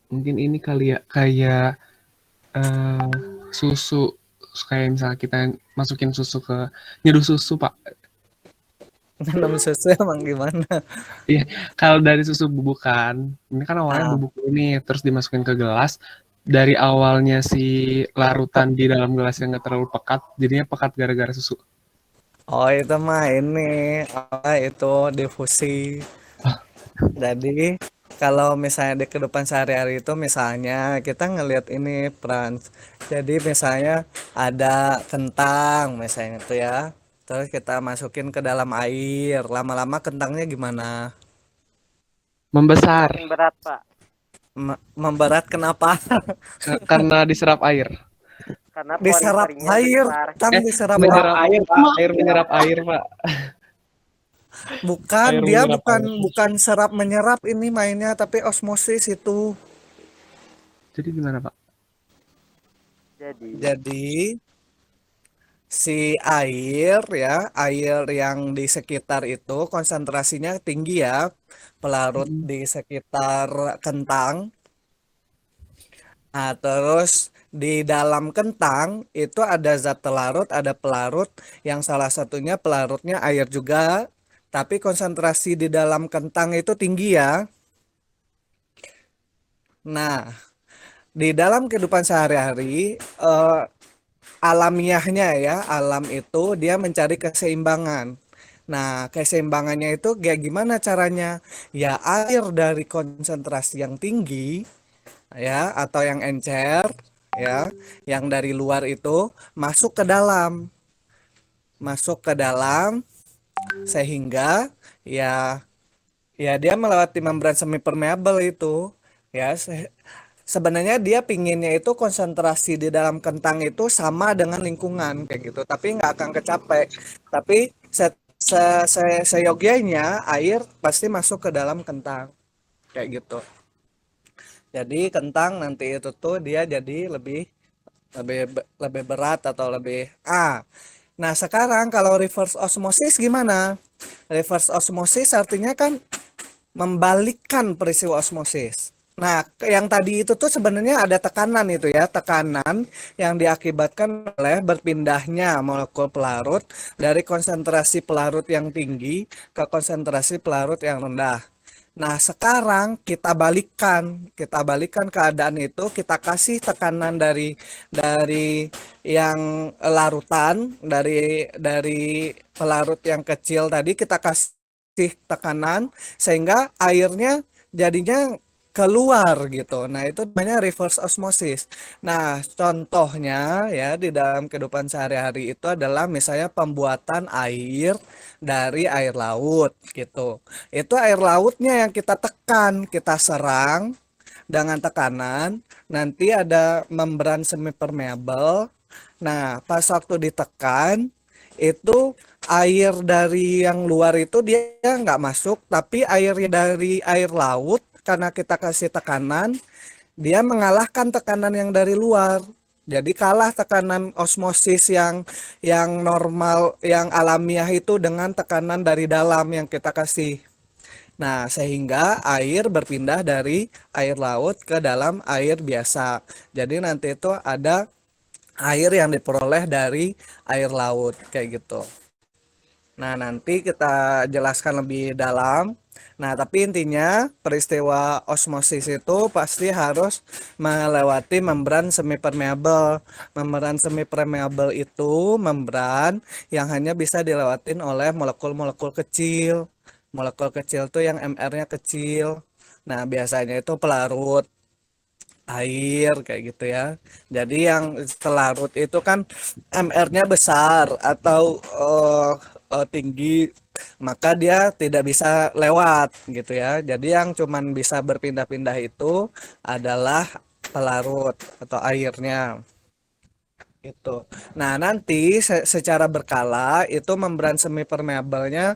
mungkin ini kali ya, kayak susu, kayak misalnya kita masukin susu ke, nyeduh susu Pak. Nanam susu emang gimana? Iya, kalau dari susu bubukan, ini kan awalnya Ah. bubuk ini, terus dimasukin ke gelas, dari awalnya si larutan di dalam gelas yang nggak terlalu pekat, jadinya pekat gara-gara susu. Oh, itu mah ini apa itu difusi. Jadi kalau misalnya di kehidupan sehari-hari itu misalnya kita ngelihat ini Franz. Jadi misalnya ada kentang misalnya itu ya. Terus kita masukin ke dalam air. Lama-lama kentangnya gimana? Membesar, Makin berat, Pak. Memberat kenapa? karena diserap air. Karena Diserap pori-porinya air, besar. tang diserap Menyerap air. air, Pak. Air menyerap air, Pak. Bukan, Air dia menyerap bukan air. bukan serap menyerap ini mainnya, tapi osmosis itu. Jadi gimana, Pak? Jadi si air ya, air yang di sekitar itu konsentrasinya tinggi ya, pelarut di sekitar kentang. Nah, terus di dalam kentang itu ada zat pelarut, ada pelarut yang salah satunya pelarutnya air juga, tapi konsentrasi di dalam kentang itu tinggi ya. Nah, di dalam kehidupan sehari-hari alamiahnya ya, alam itu dia mencari keseimbangan. Nah, keseimbangannya itu kayak gimana caranya? Ya air dari konsentrasi yang tinggi ya atau yang encer ya, yang dari luar itu masuk ke dalam sehingga ya dia melewati membran semi permeable itu ya. Sebenarnya dia pinginnya itu konsentrasi di dalam kentang itu sama dengan lingkungan kayak gitu, tapi nggak akan kecapai. Tapi seyogyanya air pasti masuk ke dalam kentang kayak gitu. Jadi kentang nanti itu tuh dia jadi lebih berat atau lebih Nah, sekarang kalau reverse osmosis gimana? Reverse osmosis artinya kan membalikkan peristiwa osmosis. Nah, yang tadi itu tuh sebenarnya ada tekanan itu ya, tekanan yang diakibatkan oleh berpindahnya molekul pelarut dari konsentrasi pelarut yang tinggi ke konsentrasi pelarut yang rendah. Nah, sekarang kita balikkan keadaan itu, kita kasih tekanan dari yang larutan, dari pelarut yang kecil tadi kita kasih tekanan sehingga airnya jadinya keluar gitu. Nah, itu namanya reverse osmosis. Nah, contohnya ya di dalam kehidupan sehari-hari itu adalah misalnya pembuatan air dari air laut gitu. Itu air lautnya yang kita tekan, kita serang dengan tekanan, nanti ada membran semi permeable. Nah, pas waktu ditekan itu air dari yang luar itu dia nggak masuk, tapi air dari air laut karena kita kasih tekanan, dia mengalahkan tekanan yang dari luar. Jadi kalah tekanan osmosis yang normal, yang alamiah itu dengan tekanan dari dalam yang kita kasih. Nah, sehingga air berpindah dari air laut ke dalam air biasa. Jadi nanti itu ada air yang diperoleh dari air laut kayak gitu. Nah, nanti kita jelaskan lebih dalam. Nah, tapi intinya peristiwa osmosis itu pasti harus melewati membran semipermeable. Membran semipermeable itu membran yang hanya bisa dilewatin oleh molekul-molekul kecil. Molekul kecil tuh yang MR-nya kecil. Nah, biasanya itu pelarut air kayak gitu ya. Jadi yang pelarut itu kan MR-nya besar atau tinggi, maka dia tidak bisa lewat gitu ya. Jadi yang cuman bisa berpindah-pindah itu adalah pelarut atau airnya gitu. Nah, nanti secara berkala itu membran semipermeable-nya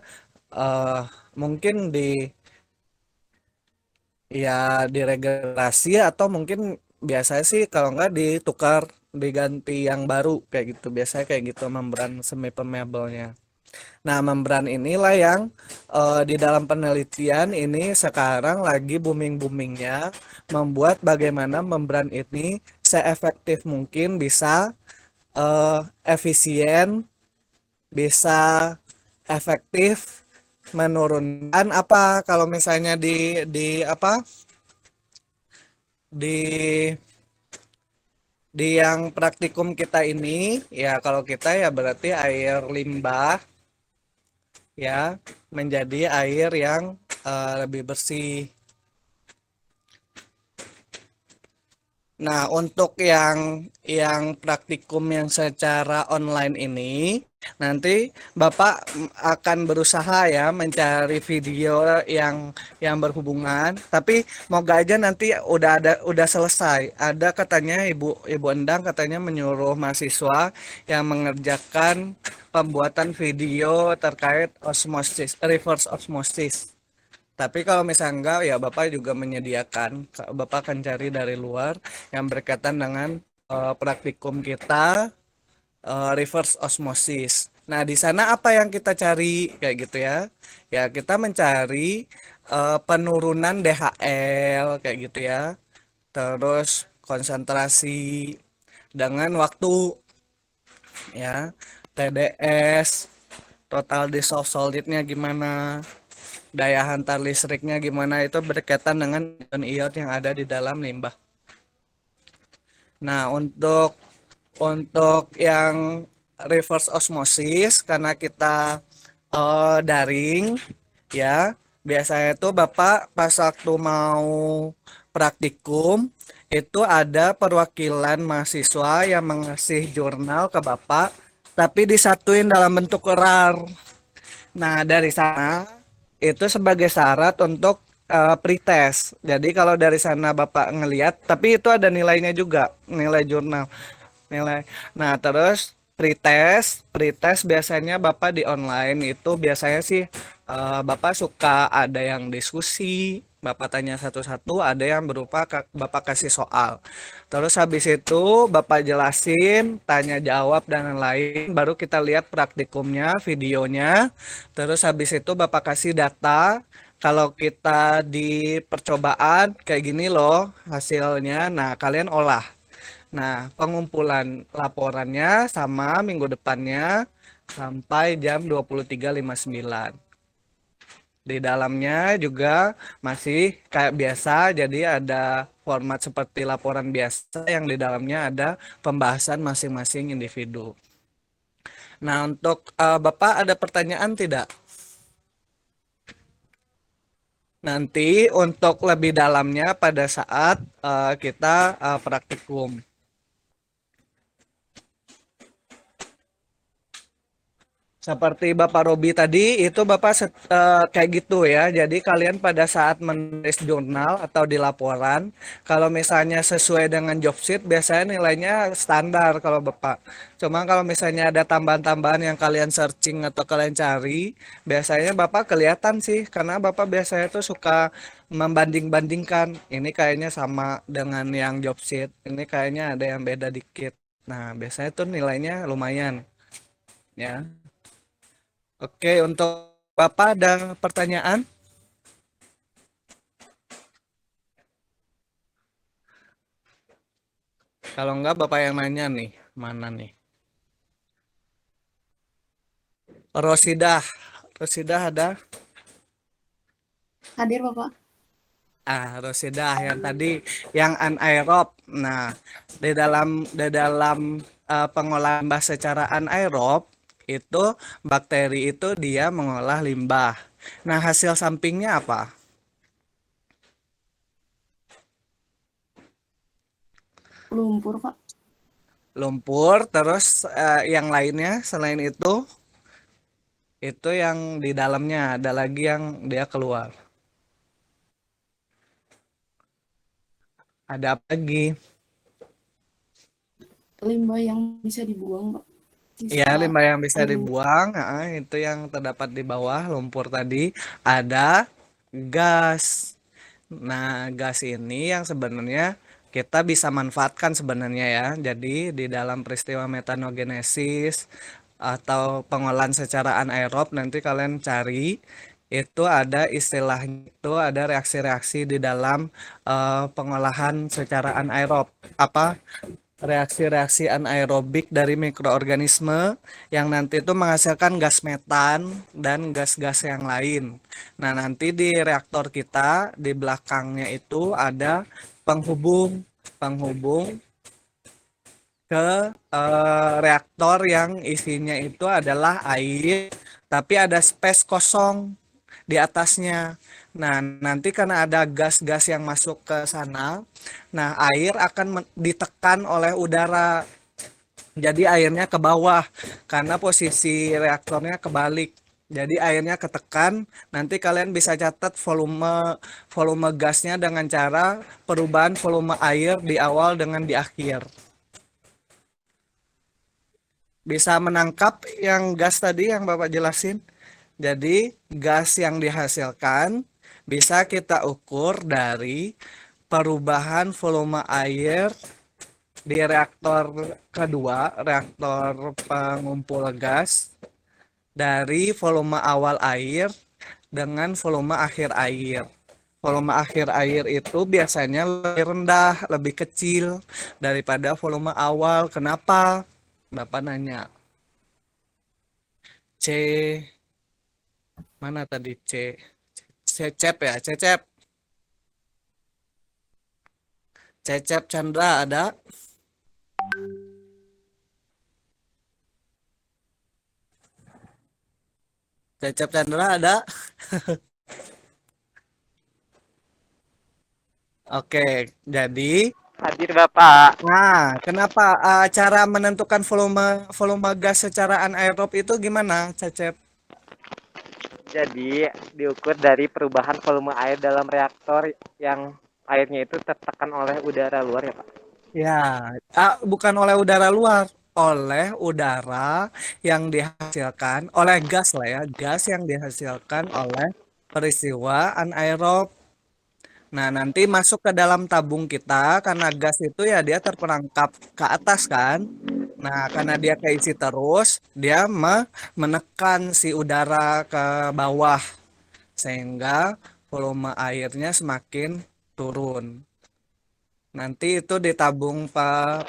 eh, mungkin diregenerasi atau mungkin biasanya sih kalau nggak ditukar diganti yang baru kayak gitu, biasanya kayak gitu membran semi permeable-nya. Nah, membran inilah yang di dalam penelitian ini sekarang lagi booming-boomingnya membuat bagaimana membran ini seefektif mungkin bisa efisien, bisa efektif menurunkan apa kalau misalnya di apa di yang praktikum kita ini ya, kalau kita ya berarti air limbah ya menjadi air yang lebih bersih. Nah, untuk yang praktikum yang secara online ini, nanti Bapak akan berusaha ya mencari video yang berhubungan, tapi moga aja nanti udah selesai. Ada katanya Ibu Endang katanya menyuruh mahasiswa yang mengerjakan pembuatan video terkait osmosis, reverse osmosis. Tapi kalau misalnya enggak, ya Bapak juga menyediakan, Bapak akan cari dari luar yang berkaitan dengan praktikum kita reverse osmosis. Nah, di sana apa yang kita cari kayak gitu ya? Ya, kita mencari penurunan DHL kayak gitu ya. Terus konsentrasi dengan waktu ya, TDS, total dissolved solidnya gimana, daya hantar listriknya gimana, itu berkaitan dengan ion-ion yang ada di dalam limbah. Nah, untuk yang reverse osmosis karena kita daring ya, biasanya itu Bapak pas waktu mau praktikum itu ada perwakilan mahasiswa yang mengasih jurnal ke Bapak tapi disatuin dalam bentuk RAR. Nah, dari sana itu sebagai syarat untuk pretest. Jadi kalau dari sana Bapak ngelihat, tapi itu ada nilainya juga, nilai jurnal, nilai. Nah, terus pretest biasanya Bapak di online itu biasanya sih Bapak suka ada yang diskusi, Bapak tanya satu-satu, ada yang berupa Bapak kasih soal. Terus habis itu Bapak jelasin, tanya jawab dan lain-lain, baru kita lihat praktikumnya, videonya. Terus habis itu Bapak kasih data, kalau kita di percobaan kayak gini loh hasilnya. Nah, kalian olah. Nah, pengumpulan laporannya sama minggu depannya sampai jam 23.59. Di dalamnya juga masih kayak biasa, jadi ada format seperti laporan biasa yang di dalamnya ada pembahasan masing-masing individu. Nah, untuk Bapak ada pertanyaan tidak? Nanti untuk lebih dalamnya pada saat kita praktikum. Seperti Bapak Robi tadi, itu Bapak kayak gitu ya. Jadi kalian pada saat menulis jurnal atau di laporan, kalau misalnya sesuai dengan job sheet, biasanya nilainya standar kalau Bapak. Cuma kalau misalnya ada tambahan-tambahan yang kalian searching atau kalian cari, biasanya Bapak kelihatan sih, karena Bapak biasanya tuh suka membanding-bandingkan. Ini kayaknya sama dengan yang job sheet, ini kayaknya ada yang beda dikit. Nah, biasanya tuh nilainya lumayan ya. Oke, untuk Bapak ada pertanyaan? Kalau enggak, Bapak yang nanya nih, mana nih? Rosidah. Rosidah ada? Hadir Bapak. Rosidah yang tadi yang anaerob. Nah, di dalam pengolahan limbah secara anaerob itu bakteri itu dia mengolah limbah. Nah, hasil sampingnya apa? Lumpur Pak. Lumpur, terus yang lainnya selain itu yang di dalamnya ada lagi yang dia keluar. Ada apa lagi? Limbah yang bisa dibuang Pak. Ya, Sisa limbah yang bisa air. dibuang, itu yang terdapat di bawah lumpur tadi. Ada gas. Nah, gas ini yang sebenarnya kita bisa manfaatkan sebenarnya ya. Jadi di dalam peristiwa metanogenesis atau pengolahan secara anaerob nanti kalian cari itu ada istilahnya itu ada reaksi-reaksi di dalam pengolahan secara anaerob. Apa? Reaksi-reaksi anaerobik dari mikroorganisme yang nanti itu menghasilkan gas metan dan gas-gas yang lain. Nah, nanti di reaktor kita di belakangnya itu ada penghubung ke reaktor yang isinya itu adalah air, tapi ada space kosong di atasnya. Nah, nanti karena ada gas-gas yang masuk ke sana, nah air akan ditekan oleh udara. Jadi airnya ke bawah karena posisi reaktornya kebalik. Jadi airnya ketekan, nanti kalian bisa catat volume volume gasnya dengan cara perubahan volume air di awal dengan di akhir. Bisa menangkap yang gas tadi yang Bapak jelasin? Jadi gas yang dihasilkan bisa kita ukur dari perubahan volume air di reaktor kedua, reaktor pengumpul gas, dari volume awal air dengan volume akhir air. Volume akhir air itu biasanya lebih rendah, lebih kecil daripada volume awal. Kenapa? Bapak nanya. C mana tadi C? Cecep ya, Cecep. Cecep Chandra ada? Cecep Chandra ada? Oke, jadi Hadir Bapak. nah, kenapa cara menentukan volume volume gas secara anaerob itu gimana, Cecep? Jadi diukur dari perubahan volume air dalam reaktor yang airnya itu tertekan oleh udara luar ya Pak. Ya, bukan oleh udara luar, oleh udara yang dihasilkan oleh gas lah ya, gas yang dihasilkan oleh peristiwa anaerob. Nah, nanti masuk ke dalam tabung kita karena gas itu ya dia terperangkap ke atas kan. Nah, karena dia keisi terus, dia menekan si udara ke bawah sehingga volume airnya semakin turun. Nanti itu di tabung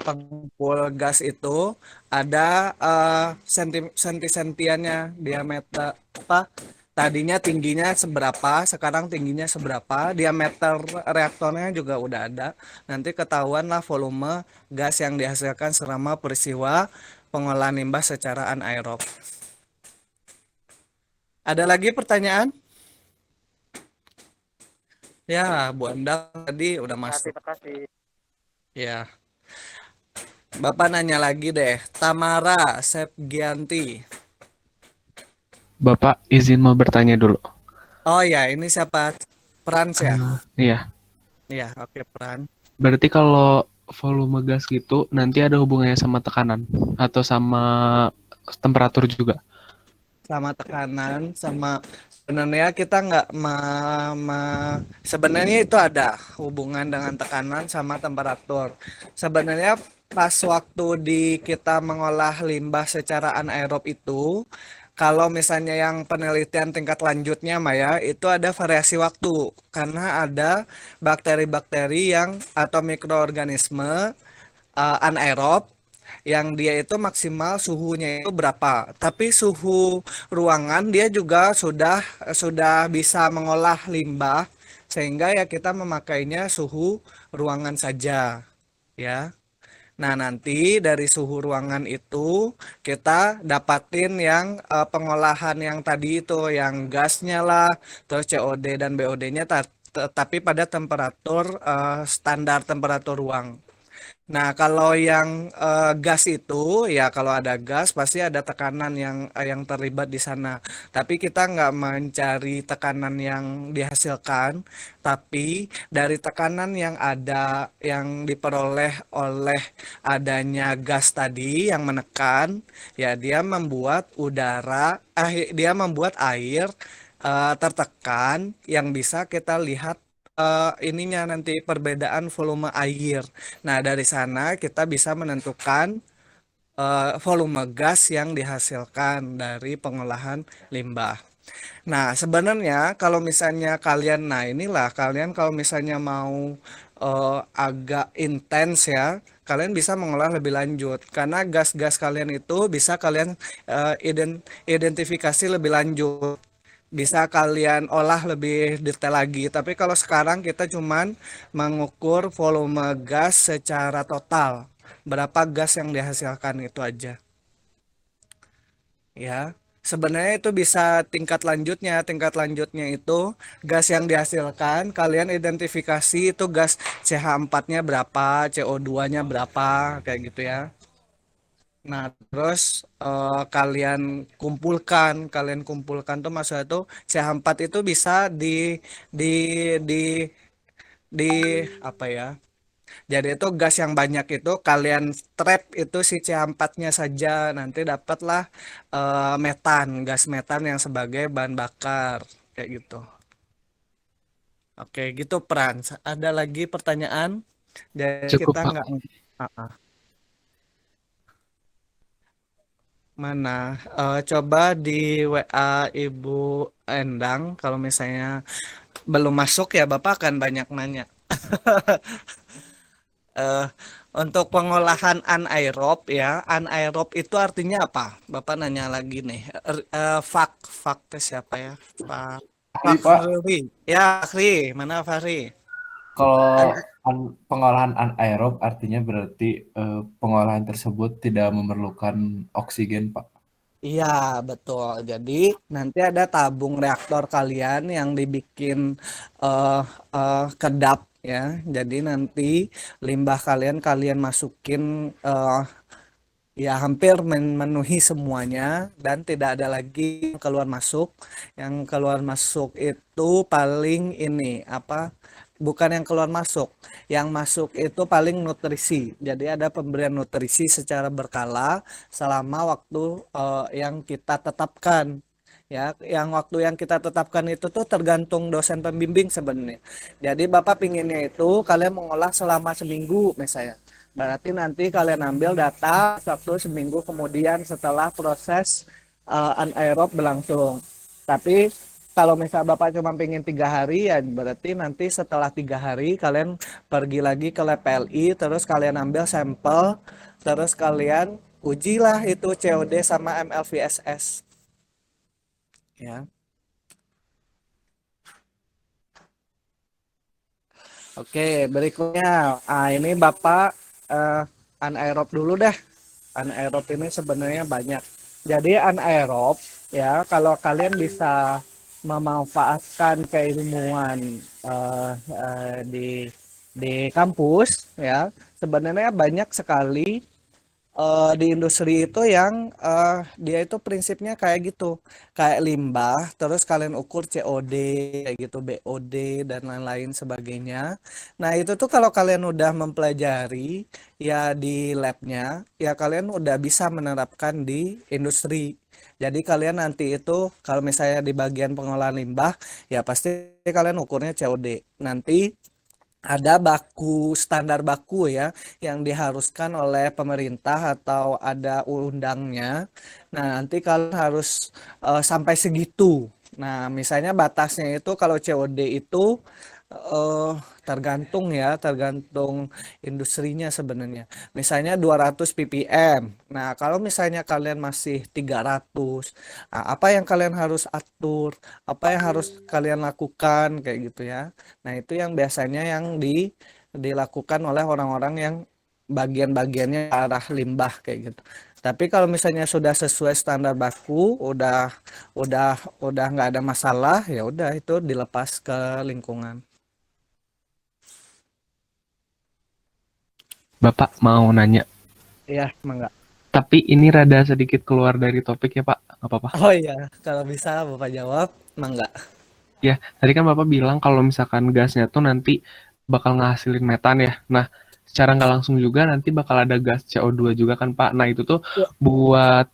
pengumpul gas itu ada senti-sentiannya diameter apa? Tadinya tingginya seberapa, sekarang tingginya seberapa, diameter reaktornya juga udah ada. Nanti ketahuan lah volume gas yang dihasilkan selama peristiwa pengolahan limbah secara anaerob. Ada lagi pertanyaan? Ya, Bu Endang tadi udah masuk. Terima kasih. Ya. Bapak nanya lagi deh, Tamara Sepgianti. Bapak izin mau bertanya dulu. Oh ya, ini siapa? Frans ya? Iya. Iya, oke Frans. Berarti kalau volume gas gitu nanti ada hubungannya sama tekanan atau sama temperatur juga? Sama tekanan, sama sebenarnya kita nggak sebenarnya itu ada hubungan dengan tekanan sama temperatur. Sebenarnya pas waktu kita mengolah limbah secara anaerob itu, kalau misalnya yang penelitian tingkat lanjutnya Maya, itu ada variasi waktu karena ada bakteri-bakteri yang atau mikroorganisme anaerob yang dia itu maksimal suhunya itu berapa. Tapi suhu ruangan dia juga sudah bisa mengolah limbah sehingga ya kita memakainya suhu ruangan saja ya. Nah, nanti dari suhu ruangan itu kita dapatin yang pengolahan yang tadi itu, yang gasnya lah, terus COD dan BOD-nya, tapi pada temperatur standar temperatur ruang. Nah, kalau yang gas itu, ya kalau ada gas pasti ada tekanan yang terlibat di sana. Tapi kita nggak mencari tekanan yang dihasilkan, tapi dari tekanan yang ada, yang diperoleh oleh adanya gas tadi yang menekan, ya dia membuat air tertekan yang bisa kita lihat ininya nanti perbedaan volume air. Nah, dari sana kita bisa menentukan volume gas yang dihasilkan dari pengolahan limbah. Nah, sebenarnya kalau misalnya kalian, nah inilah kalian kalau misalnya mau agak intens ya, kalian bisa mengolah lebih lanjut karena gas-gas kalian itu bisa kalian identifikasi lebih lanjut. Bisa kalian olah lebih detail lagi. Tapi kalau sekarang kita cuman mengukur volume gas secara total. Berapa gas yang dihasilkan itu aja. Ya. Sebenarnya itu bisa tingkat lanjutnya. Tingkat lanjutnya itu gas yang dihasilkan, kalian identifikasi itu gas CH4-nya berapa, CO2-nya berapa, kayak gitu ya. Nah, terus kalian kumpulkan tuh maksudnya tuh CH4 itu bisa di di di apa ya? Jadi itu gas yang banyak itu kalian trap itu si CH4-nya saja, nanti dapatlah metan, gas metan yang sebagai bahan bakar kayak gitu. Oke, gitu Pran. Ada lagi pertanyaan? Jadi Cukup, kita Pak. nggak Mana? Coba di WA Ibu Endang, kalau misalnya belum masuk ya Bapak akan banyak nanya. Eh, untuk pengolahan anaerob ya, anaerob itu artinya apa? Bapak nanya lagi nih. Fak siapa ya? Ahli, Pak. Fahri. Ya, Fahri. Mana Fahri? Kalau pengolahan anaerob artinya berarti pengolahan tersebut tidak memerlukan oksigen, Pak. Iya, betul. Jadi nanti ada tabung reaktor kalian yang dibikin eh kedap ya. Jadi nanti limbah kalian masukin ya hampir memenuhi semuanya dan tidak ada lagi yang keluar masuk. Yang keluar masuk itu paling ini apa? Bukan yang keluar masuk. Yang masuk itu paling nutrisi. Jadi ada pemberian nutrisi secara berkala selama waktu yang kita tetapkan. Ya, yang waktu yang kita tetapkan itu tuh tergantung dosen pembimbing sebenarnya. Jadi Bapak pinginnya itu kalian mengolah selama seminggu misalnya. Berarti nanti kalian ambil data waktu seminggu kemudian setelah proses anaerob berlangsung. Tapi kalau misalnya Bapak cuma pengen 3 hari ya berarti nanti setelah 3 hari kalian pergi lagi ke lab PLI, terus kalian ambil sampel, terus kalian ujilah itu COD sama MLVSS. Ya. Oke, berikutnya. Ini Bapak anaerob dulu deh. Anaerob ini sebenarnya banyak. Jadi anaerob ya kalau kalian bisa memanfaatkan keilmuan di kampus ya sebenarnya banyak sekali di industri itu yang dia itu prinsipnya kayak gitu, kayak limbah, terus kalian ukur COD kayak gitu, BOD dan lain-lain sebagainya. Nah itu tuh kalau kalian udah mempelajari ya di labnya, ya kalian udah bisa menerapkan di industri. Jadi kalian nanti itu kalau misalnya di bagian pengolahan limbah, ya pasti kalian ukurnya COD. Nanti ada standar baku ya yang diharuskan oleh pemerintah atau ada undangnya. Nah, nanti kalian harus sampai segitu. Nah, misalnya batasnya itu kalau COD itu tergantung ya, tergantung industrinya sebenarnya. Misalnya 200 ppm. Nah, kalau misalnya kalian masih 300, nah, apa yang kalian harus atur, apa yang harus kalian lakukan kayak gitu ya. Nah, itu yang biasanya yang dilakukan oleh orang-orang yang bagian-bagiannya ke arah limbah kayak gitu. Tapi kalau misalnya sudah sesuai standar baku, udah udah nggak ada masalah, ya udah itu dilepas ke lingkungan. Bapak mau nanya, Iya, mangga. tapi ini rada sedikit keluar dari topik ya Pak, nggak apa-apa. Oh iya, kalau bisa Bapak jawab, mangga. Ya, tadi kan Bapak bilang kalau misalkan gasnya tuh nanti bakal ngehasilin metan ya. Nah, secara nggak langsung juga nanti bakal ada gas CO2 juga kan Pak. Nah, itu tuh Ya. buat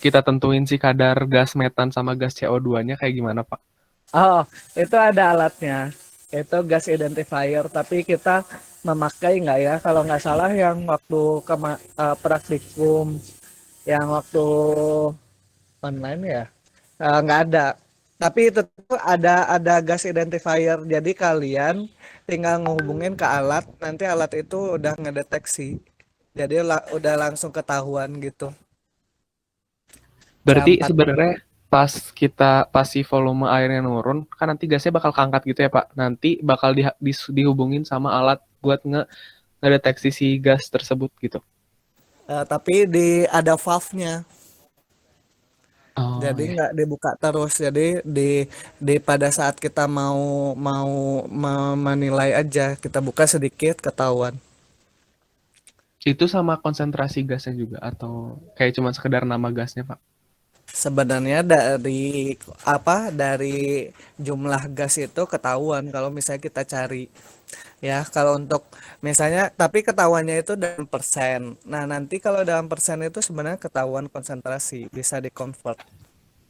kita tentuin si kadar gas metan sama gas CO2-nya kayak gimana Pak? Oh, itu ada alatnya. Itu gas identifier, tapi kita memakai nggak ya? Kalau nggak salah yang waktu praktikum, yang waktu online ya, nggak ada. Tapi itu tuh ada gas identifier. Jadi kalian tinggal ngehubungin ke alat, nanti alat itu udah ngedeteksi. Jadi udah langsung ketahuan gitu. Berarti Campak. sebenarnya pas si volume airnya nurun, kan nanti gasnya bakal keangkat gitu ya Pak. Nanti bakal dihubungin sama alat buat ngedeteksi si gas tersebut gitu. Tapi ada valve-nya. Oh, Jadi ya. nggak dibuka terus. Jadi di pada saat kita mau menilai aja, kita buka sedikit ketahuan. Itu sama konsentrasi gasnya juga atau kayak cuma sekedar nama gasnya Pak? Sebenarnya dari jumlah gas itu ketahuan kalau misalnya kita cari. Ya, kalau untuk misalnya, tapi ketahuannya itu dalam persen. Nah, nanti kalau dalam persen itu sebenarnya ketahuan konsentrasi, bisa di-convert.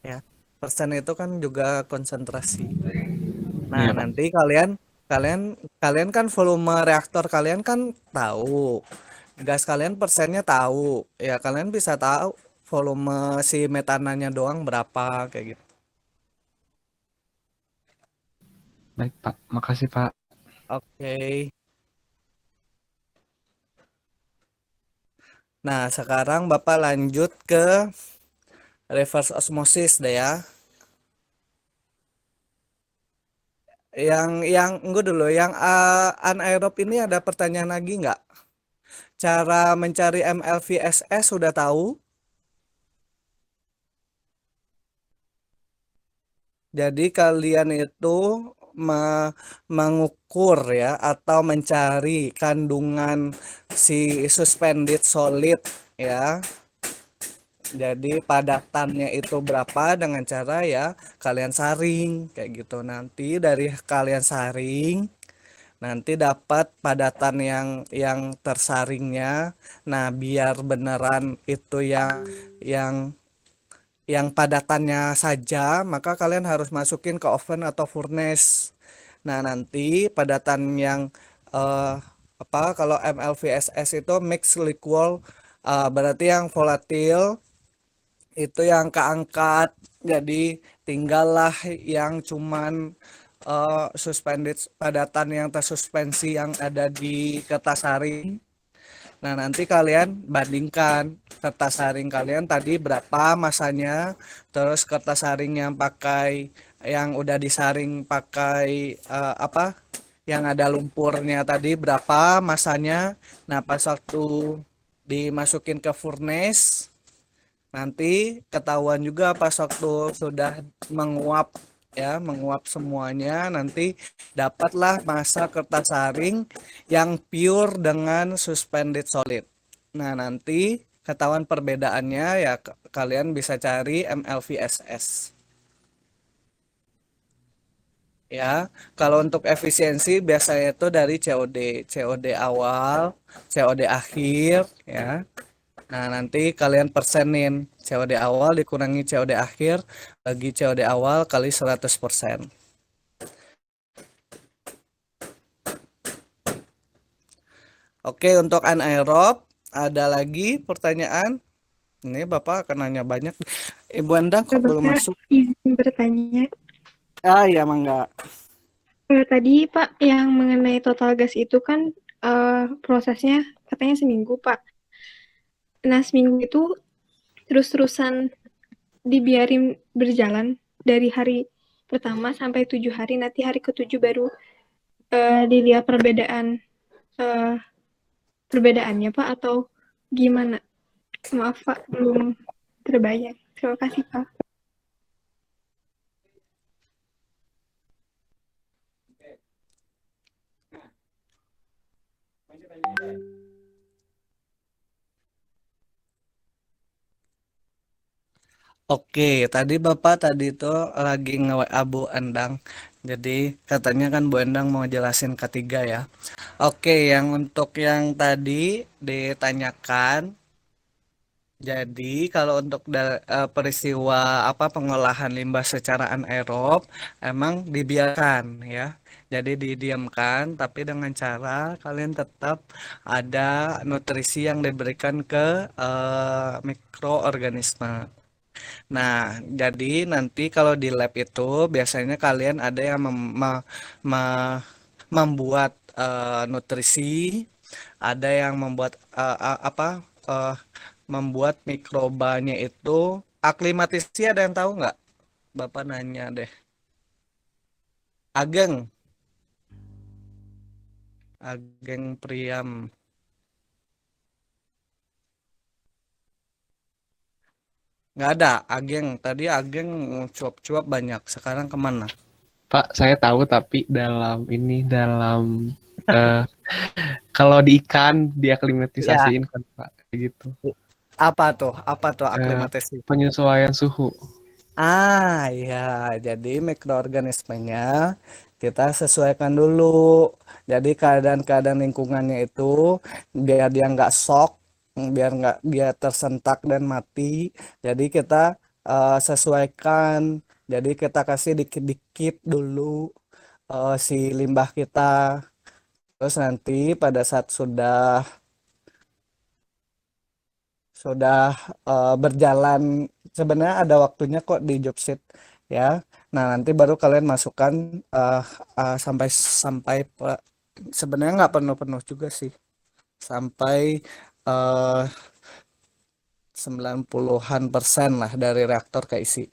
Ya, persen itu kan juga konsentrasi. Nah, Iya Pak. nanti kalian kalian kalian kan volume reaktor kalian kan tahu. Gas kalian persennya tahu. Ya, kalian bisa tahu volume si metananya doang berapa kayak gitu. Baik Pak, makasih Pak. Oke. Nah, sekarang Bapak lanjut ke reverse osmosis deh ya. Yang enggak dulu, yang anaerob ini ada pertanyaan lagi nggak? Cara mencari MLVSS sudah tahu? Jadi kalian itu mengukur ya atau mencari kandungan si suspended solid ya. Jadi padatannya itu berapa dengan cara ya kalian saring kayak gitu. Nanti dari kalian saring nanti dapat padatan yang tersaringnya. Nah, biar beneran itu yang padatannya saja, maka kalian harus masukin ke oven atau furnace. Nah, nanti padatan yang eh, kalau MLVSS itu mixed liquid, berarti yang volatil itu yang keangkat. Jadi tinggallah yang cuman suspended padatan yang tersuspensi yang ada di kertas saring. Nah, nanti kalian bandingkan kertas saring kalian tadi berapa masanya, terus kertas saring yang udah disaring pakai yang ada lumpurnya tadi berapa masanya. Nah, pas waktu dimasukin ke furnace, nanti ketahuan juga pas waktu sudah menguap semuanya, nanti dapatlah massa kertas saring yang pure dengan suspended solid. Nah, nanti ketahuan perbedaannya ya kalian bisa cari MLVSS. Ya, kalau untuk efisiensi biasanya itu dari COD awal, COD akhir ya. Nah, nanti kalian persenin COD awal dikurangi COD akhir bagi COD awal kali 100%. Oke, untuk anaerob ada lagi pertanyaan? Ini Bapak akan nanya banyak. Ibu Endang kok belum masuk? Izin bertanya. Ya, mangga. Tadi Pak yang mengenai total gas itu kan prosesnya katanya seminggu Pak. Nah seminggu itu terus-terusan dibiarin berjalan dari hari pertama sampai 7 hari, nanti hari ke-7 baru dilihat eh, perbedaannya Pak atau gimana? Maaf Pak, belum terbayang. Terima kasih Pak. Oke, tadi Bapak tadi tuh lagi nge-WA Bu Endang. Jadi katanya kan Bu Endang mau jelasin ketiga ya. Oke, yang untuk yang tadi ditanyakan, jadi kalau untuk peristiwa apa pengolahan limbah secara anaerob emang dibiarkan ya. Jadi didiamkan tapi dengan cara kalian tetap ada nutrisi yang diberikan ke mikroorganisme. Nah, jadi nanti kalau di lab itu biasanya kalian ada yang membuat nutrisi, ada yang membuat eh, membuat mikrobanya itu aklimatisi, ada yang tahu nggak? Bapak nanya deh. Ageng, Ageng Priam. Nggak ada, Ageng. Tadi Ageng cuap-cuap banyak. Sekarang kemana? Pak, saya tahu tapi dalam eh, kalau di ikan Ya, diaklimatisasiin kan Pak, kayak gitu. apa tuh? Apa tuh Eh, aklimatisi? Penyesuaian suhu. Ya, jadi mikroorganismenya kita sesuaikan dulu. Jadi keadaan-keadaan lingkungannya itu biar dia nggak shock, biar nggak dia tersentak dan mati. Jadi kita sesuaikan. Jadi kita kasih dikit-dikit dulu si limbah kita. Terus nanti pada saat sudah berjalan, sebenarnya ada waktunya kok di job sheet ya. Nah nanti baru kalian masukkan eh, sampai sampai sebenarnya nggak penuh-penuh juga sih, sampai eh, 90-an% lah dari reaktor keisi.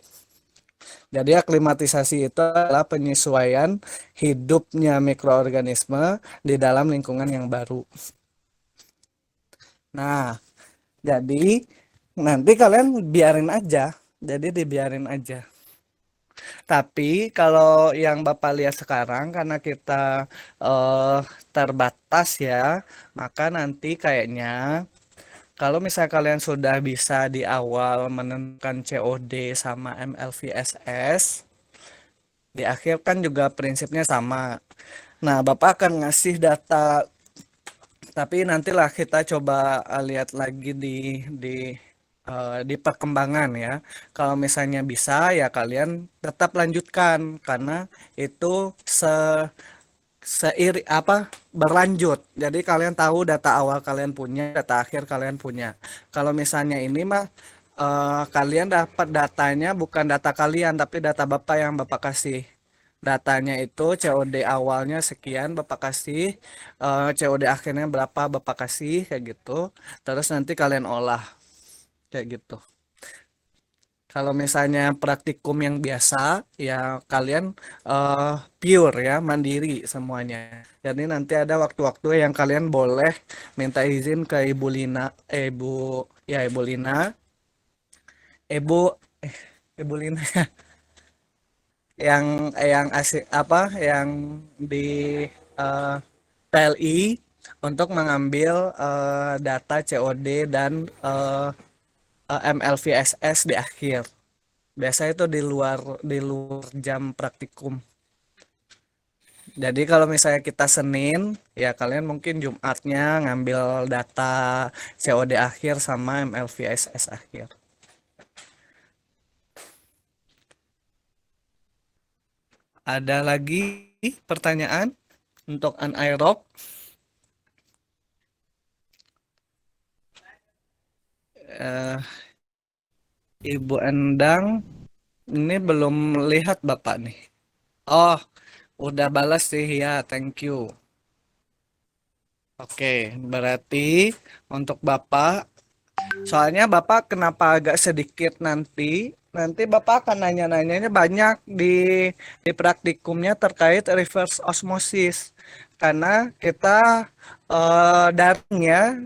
Jadi aklimatisasi itu adalah penyesuaian hidupnya mikroorganisme di dalam lingkungan yang baru. Nah, jadi nanti kalian biarin aja. Jadi dibiarin aja. Tapi kalau yang Bapak lihat sekarang karena kita eh, terbatas ya, maka nanti kayaknya kalau misalnya kalian sudah bisa di awal menentukan COD sama MLVSS, di akhir kan juga prinsipnya sama. Nah, Bapak akan ngasih data, tapi nantilah kita coba lihat lagi di perkembangan ya. Kalau misalnya bisa ya kalian tetap lanjutkan karena itu seiri apa berlanjut. Jadi kalian tahu data awal kalian punya, data akhir kalian punya. Kalau misalnya ini mah kalian dapat datanya bukan data kalian tapi data Bapak yang Bapak kasih. Datanya itu COD awalnya sekian Bapak kasih, COD akhirnya berapa Bapak kasih kayak gitu. Terus nanti kalian olah kayak gitu. Kalau misalnya praktikum yang biasa, ya kalian pure ya, mandiri semuanya. Jadi nanti ada waktu-waktu yang kalian boleh minta izin ke Ibu Lina, Ibu Lina, Ibu, Ibu Lina yang asik apa, yang di eh, PLI untuk mengambil data COD dan MLVSS di akhir. Biasanya itu di luar jam praktikum. Jadi kalau misalnya kita Senin, ya kalian mungkin Jumatnya ngambil data COD akhir sama MLVSS akhir. Ada lagi pertanyaan untuk anaerob? Eh, Ibu Endang, ini belum lihat Bapak nih. Oh, Udah balas sih ya, thank you. Oke, berarti untuk Bapak, soalnya Bapak kenapa agak sedikit nanti Bapak akan nanya-nanyanya banyak di praktikumnya terkait reverse osmosis. Karena kita daring ya,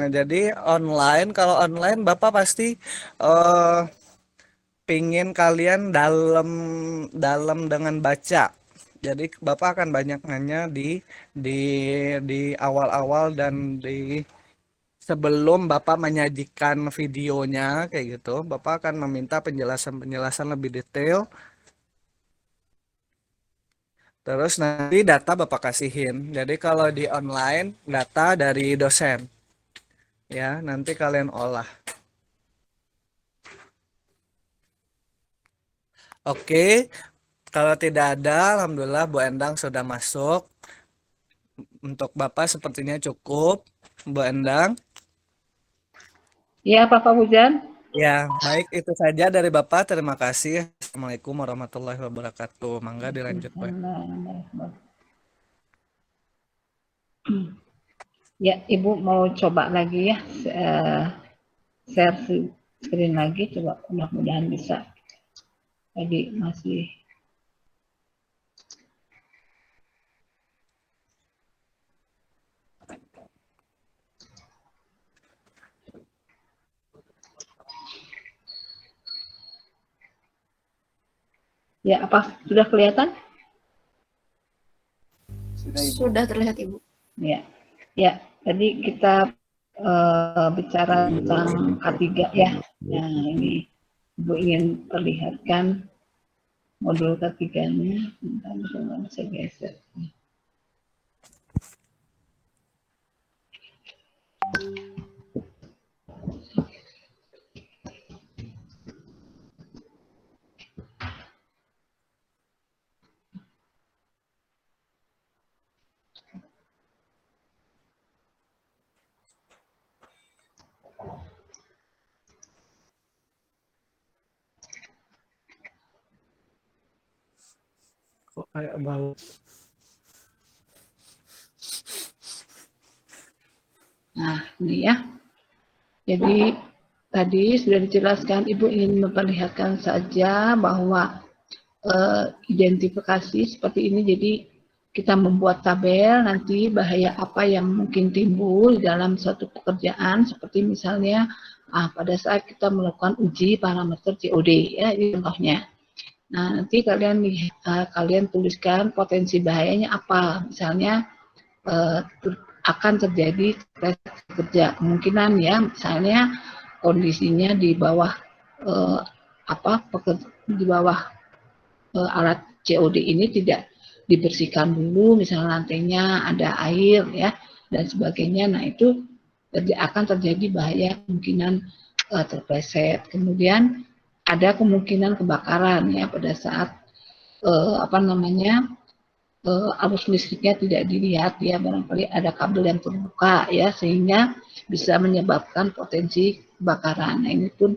jadi online, kalau online Bapak pasti eh, pingin kalian dalam dengan baca. Jadi Bapak akan banyak nanya di di awal-awal dan di sebelum Bapak menyajikan videonya kayak gitu, Bapak akan meminta penjelasan-penjelasan lebih detail. Terus nanti data Bapak kasihin. Jadi kalau di online data dari dosen ya, nanti kalian olah. Oke, kalau tidak ada, alhamdulillah Bu Endang sudah masuk. Untuk Bapak sepertinya cukup, Bu Endang. Iya, Pak Hujan. Ya, baik itu saja dari Bapak. Terima kasih. Assalamualaikum warahmatullahi wabarakatuh. Mangga dilanjut, Pak. Ya, Ibu mau coba lagi ya, share screen lagi, coba mudah-mudahan bisa. Tadi masih. Ya, apa sudah kelihatan? Sudah terlihat Ibu. Ya, ya. Tadi kita bicara tentang K3 ya. Nah, ini Ibu ingin perlihatkan modul K3-nya. Bentar, saya geser. Kok kayak bau? Nah, ini ya. Jadi tadi sudah dijelaskan, Ibu ingin memperlihatkan saja bahwa identifikasi seperti ini. Jadi kita membuat tabel nanti bahaya apa yang mungkin timbul dalam suatu pekerjaan, seperti misalnya pada saat kita melakukan uji parameter COD ya, ini contohnya. Nah, nanti kalian tuliskan potensi bahayanya apa, misalnya akan terjadi stres kerja, kemungkinan ya, misalnya kondisinya di bawah di bawah alat COD ini tidak dibersihkan dulu, misalnya lantainya ada air ya dan sebagainya. Nah, itu akan terjadi bahaya kemungkinan terpleset. Kemudian ada kemungkinan kebakaran ya pada saat arus listriknya tidak dilihat ya, barangkali ada kabel yang terbuka ya, sehingga bisa menyebabkan potensi kebakaran. Nah, ini pun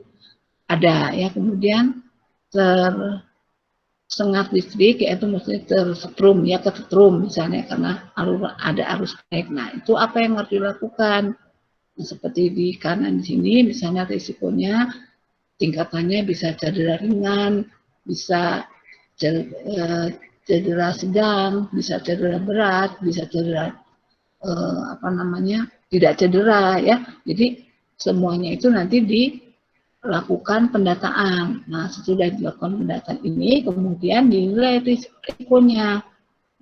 ada ya. Kemudian tersengat listrik, yaitu maksudnya tersetrum ya, kesetrum misalnya karena ada arus naik. Nah, itu apa yang harus dilakukan? Nah, seperti di kanan di sini misalnya risikonya tingkatannya bisa cedera ringan, bisa cedera sedang, bisa cedera berat, bisa cedera tidak cedera ya. Jadi semuanya itu nanti dilakukan pendataan. Nah, sesudah dilakukan pendataan ini kemudian dinilai risikonya.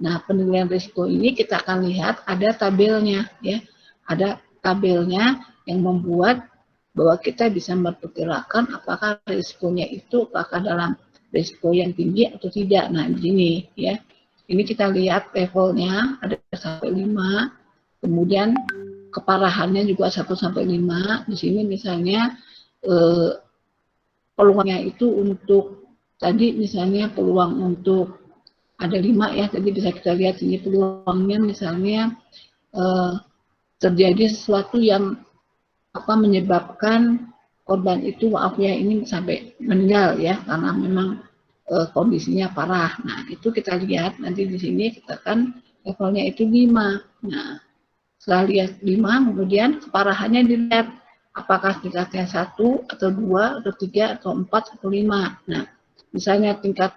Nah, penilaian risiko ini kita akan lihat ada tabelnya ya. Ada tabelnya yang membuat bahwa kita bisa memperkirakan apakah risikonya itu apakah dalam risiko yang tinggi atau tidak. Nah, di sini ya. Ini kita lihat levelnya ada sampai 5. Kemudian keparahannya juga 1 sampai 5. Di sini misalnya peluangnya itu untuk tadi misalnya peluang untuk ada 5 ya. Tadi bisa kita lihat ini peluangnya misalnya terjadi sesuatu yang menyebabkan korban itu ini sampai meninggal ya, karena memang kondisinya parah. Nah, itu kita lihat nanti di sini kita kan levelnya itu 5. Nah, setelah lihat 5, kemudian keparahannya dilihat apakah tingkatnya 1 atau 2 atau 3 atau 4 atau 5. Nah, misalnya tingkat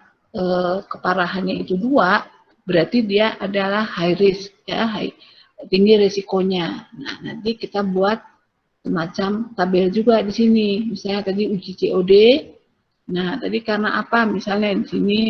keparahannya itu 2, berarti dia adalah high risk ya, tinggi risikonya. Nah, nanti kita buat semacam tabel juga di sini. Misalnya tadi uji COD. Nah, tadi karena apa? Misalnya di sini,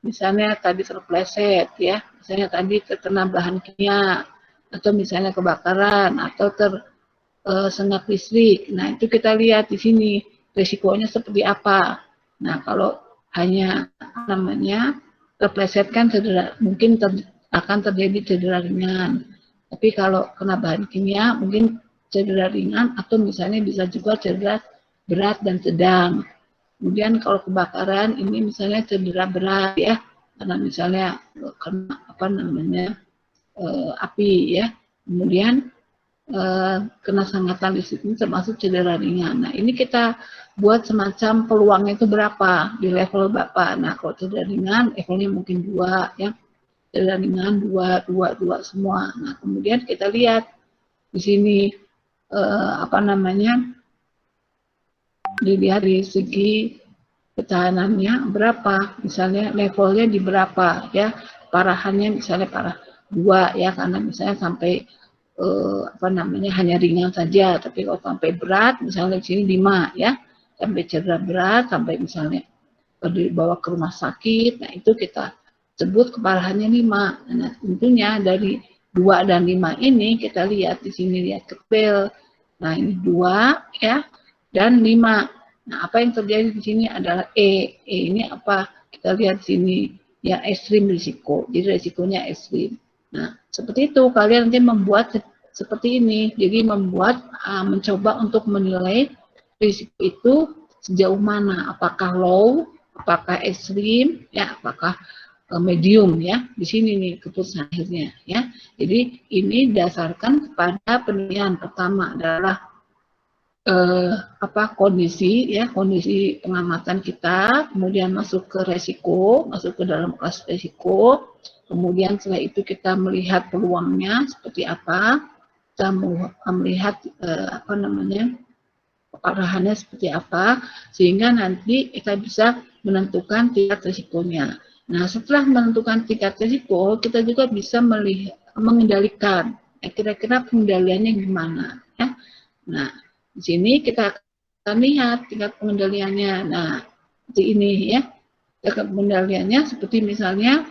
misalnya tadi terpleset ya, misalnya tadi terkena bahan kimia, atau misalnya kebakaran, atau tersengat listrik. Nah, itu kita lihat di sini risikonya seperti apa. Nah, kalau hanya namanya terpleset kan cedera, mungkin akan terjadi cedera ringan. Tapi kalau kena bahan kimia mungkin cedera ringan atau misalnya bisa juga cedera berat dan sedang. Kemudian kalau kebakaran ini misalnya cedera berat ya, karena misalnya kena apa namanya api ya. Kemudian kena sengatan listrik ini termasuk cedera ringan. Nah, ini kita buat semacam peluangnya itu berapa di level Bapak. Nah, kalau cedera ringan levelnya mungkin 2 ya. Cedera ringan 2 semua. Nah, kemudian kita lihat di sini apa namanya? Dilihat dari segi ketahanannya berapa, misalnya levelnya di berapa ya, parahannya misalnya parah 2 ya, karena misalnya sampai apa namanya hanya ringan saja, tapi kalau sampai berat misalnya di sini 5 ya, sampai cedera berat, sampai misalnya dibawa ke rumah sakit, nah itu kita sebut keparahannya 5. Nah, tentunya dari 2 dan 5 ini kita lihat di sini, lihat tabel. Nah, ini 2 ya dan 5. Nah, apa yang terjadi di sini adalah E ini apa? Kita lihat di sini ya, ekstrim risiko. Jadi risikonya ekstrim. Nah, seperti itu kalian nanti membuat seperti ini. Jadi membuat mencoba untuk menilai risiko itu sejauh mana, apakah low, apakah ekstrim, ya, apakah medium ya. Di sini nih keputusan akhirnya ya. Jadi ini dasarkan kepada penilaian. Pertama adalah kondisi ya, kondisi pengamatan kita, kemudian masuk ke resiko, masuk ke dalam kelas resiko, kemudian setelah itu kita melihat peluangnya seperti apa, kita melihat apa namanya keparahannya seperti apa, sehingga nanti kita bisa menentukan tingkat resikonya. Nah, setelah menentukan tingkat resiko, kita juga bisa mengendalikan kira-kira pengendaliannya gimana ya. Nah, di sini kita akan lihat tingkat pengendaliannya. Nah, seperti ini ya. Tingkat pengendaliannya seperti misalnya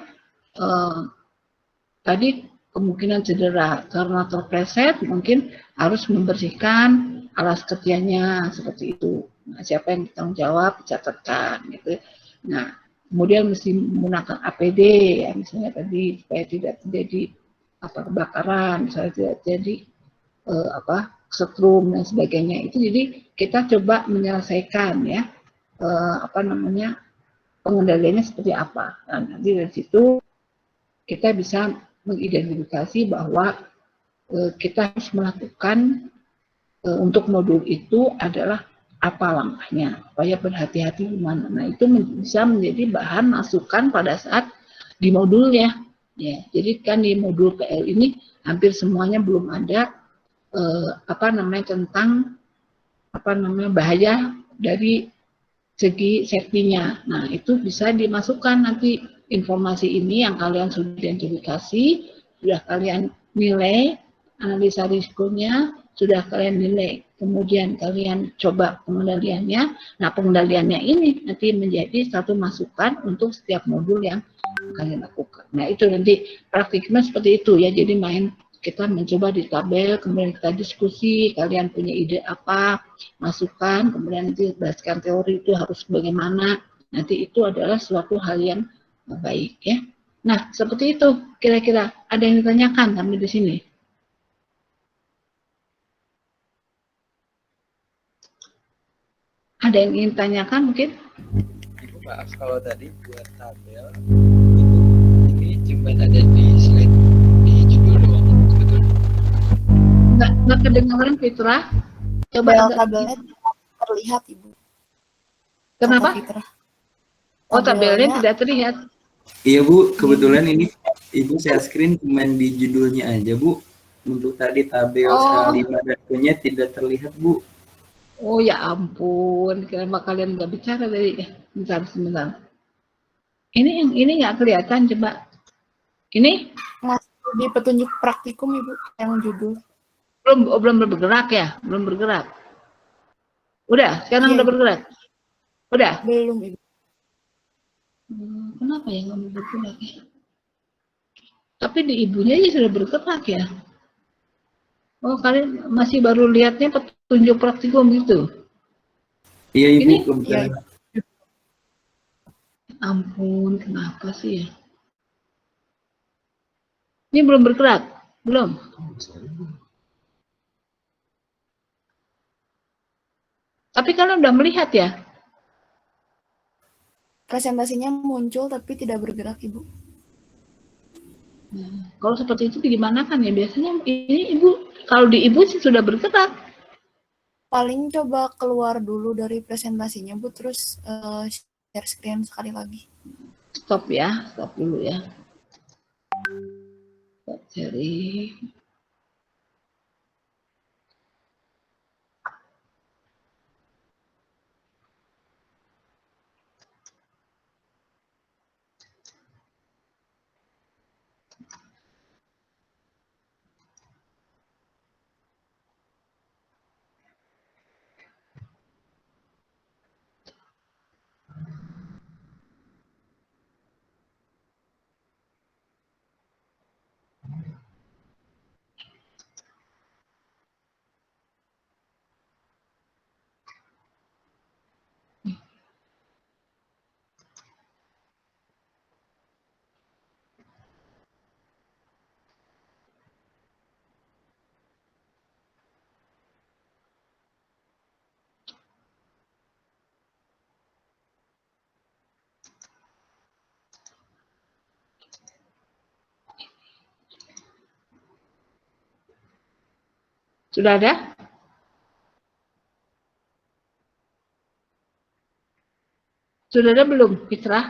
tadi kemungkinan cedera karena terpleset, mungkin harus membersihkan alas kerjanya seperti itu. Nah, siapa yang bertanggung jawab catatkan gitu. Nah, kemudian mesti menggunakan APD ya, misalnya tadi supaya tidak terjadi kebakaran, misalnya tidak terjadi setrum dan sebagainya. Itu jadi kita coba menyelesaikan ya apa namanya pengendaliannya seperti apa. Nah, nanti dari situ kita bisa mengidentifikasi bahwa kita harus melakukan untuk modul itu adalah apa langkahnya, supaya berhati-hati di mana. Nah, itu bisa menjadi bahan masukan pada saat di modulnya. Ya, jadi kan di modul PL ini hampir semuanya belum ada tentang bahaya dari segi safety-nya. Nah, itu bisa dimasukkan nanti informasi ini yang kalian sudah identifikasi, sudah kalian nilai, analisa risikonya, sudah kalian nilai. Kemudian kalian coba pengendaliannya. Nah, pengendaliannya ini nanti menjadi satu masukan untuk setiap modul yang kalian lakukan. Nah, itu nanti praktiknya seperti itu ya. Jadi kita mencoba di tabel, kemudian kita diskusi, kalian punya ide apa, masukan, kemudian nanti berdasarkan teori itu harus bagaimana, nanti itu adalah suatu hal yang baik ya. Nah, seperti itu kira-kira. Ada yang ditanyakan kami di sini? Ada yang ingin tanyakan mungkin? Ibu maaf kalau tadi buat tabel ini cuma ada di slide di judul doang betul? Nggak kedengaran Fitra? Coba tabelnya terlihat Ibu. Kenapa? Fitra. Oh, tabelnya tabelnya tidak terlihat. Iya Bu, kebetulan ini Ibu share screen cuma di judulnya aja Bu. Untuk tadi tabel Oh, K5 datanya tidak terlihat Bu. oh ya ampun, kenapa kalian nggak bicara tadi? Bentar, sebentar. Ini nggak kelihatan, coba. Ini masih di petunjuk praktikum Ibu yang judul. belum bergerak ya? Belum bergerak. Udah, sekarang Iya, udah Ibu. bergerak. Udah. Belum Ibu. Kenapa ya nggak bergerak ya? Tapi di ibunya aja sudah bergerak ya. Oh, kalian masih baru lihatnya petunjuk praktikum gitu. Iya Ibu, Ini kebetulan. ampun, kenapa sih ya? Ini belum bergerak, belum. Tapi kalian udah melihat ya? Presentasinya muncul tapi tidak bergerak Ibu. Kalau seperti itu gimana kan ya? Biasanya ini ibu, kalau di ibu sih sudah bergerak. Paling coba keluar dulu dari presentasinya Bu, terus share screen sekali lagi. Stop ya, stop dulu ya. Stop sharing. Sudah ada? Sudah ada belum, Fitra?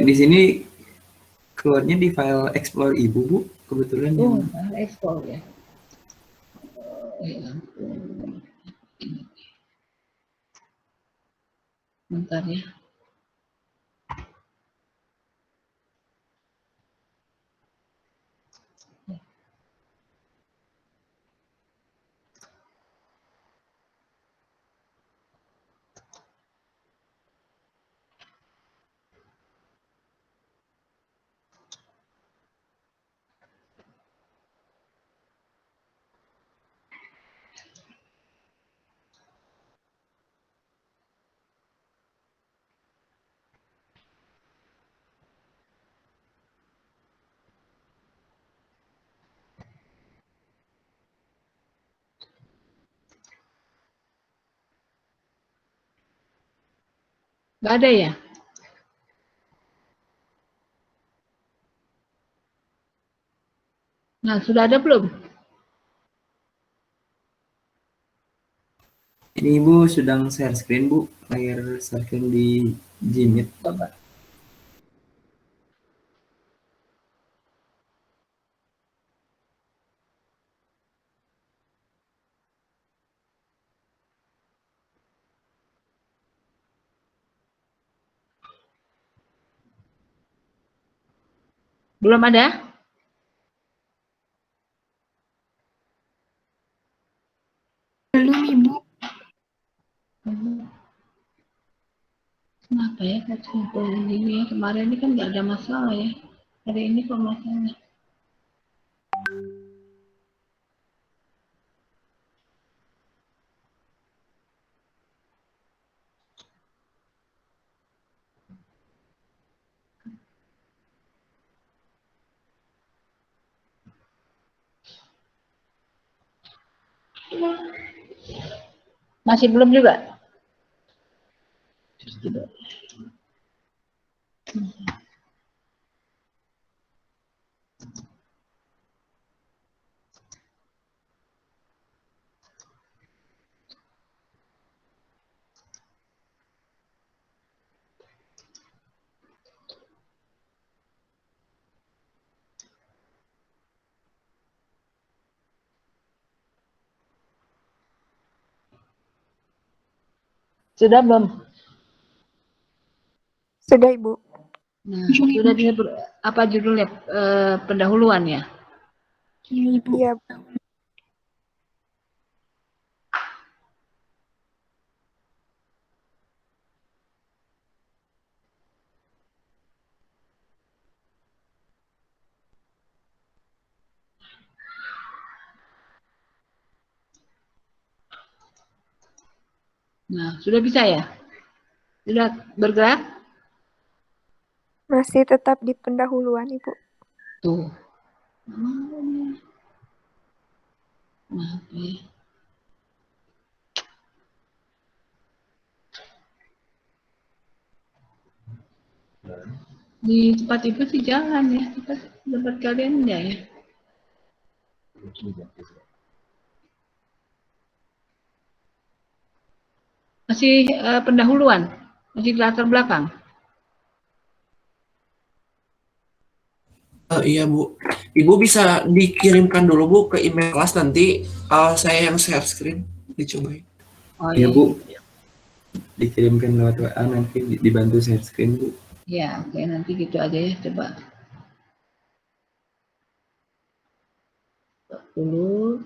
Di sini keluarnya di file Explore Ibu Bu, kebetulan Oh, yang ekspor ya. Ya ampun. Bentar ya. Nggak ada ya? Nah, sudah ada belum? ini Ibu sedang share screen Bu, layar share screen di Gmeet. Coba. Belum ada? Belum Ibu. Kenapa ya kok ini ya? Kemarin ini kan nggak ada masalah ya. Hari ini kok masalah. Masih belum juga? Sudah belum? Sudah, Ibu. Nah, sudah bisa apa judulnya? Pendahuluan ya? Iya, Ibu. Iya. Nah, sudah bisa ya? Sudah bergerak? Masih tetap di pendahuluan, Ibu. Tuh. Nah, oke. Di tempat itu sih jalan ya, tempat kalian enggak ya? Masih pendahuluan, masih latar belakang. Iya Bu, Ibu bisa dikirimkan dulu Bu ke email kelas, nanti saya yang share screen, dicobain. Oh Iya Bu, dikirimkan lewat WA, nanti dibantu share screen Bu. Ya, oke, nanti gitu aja ya, coba. Dulu.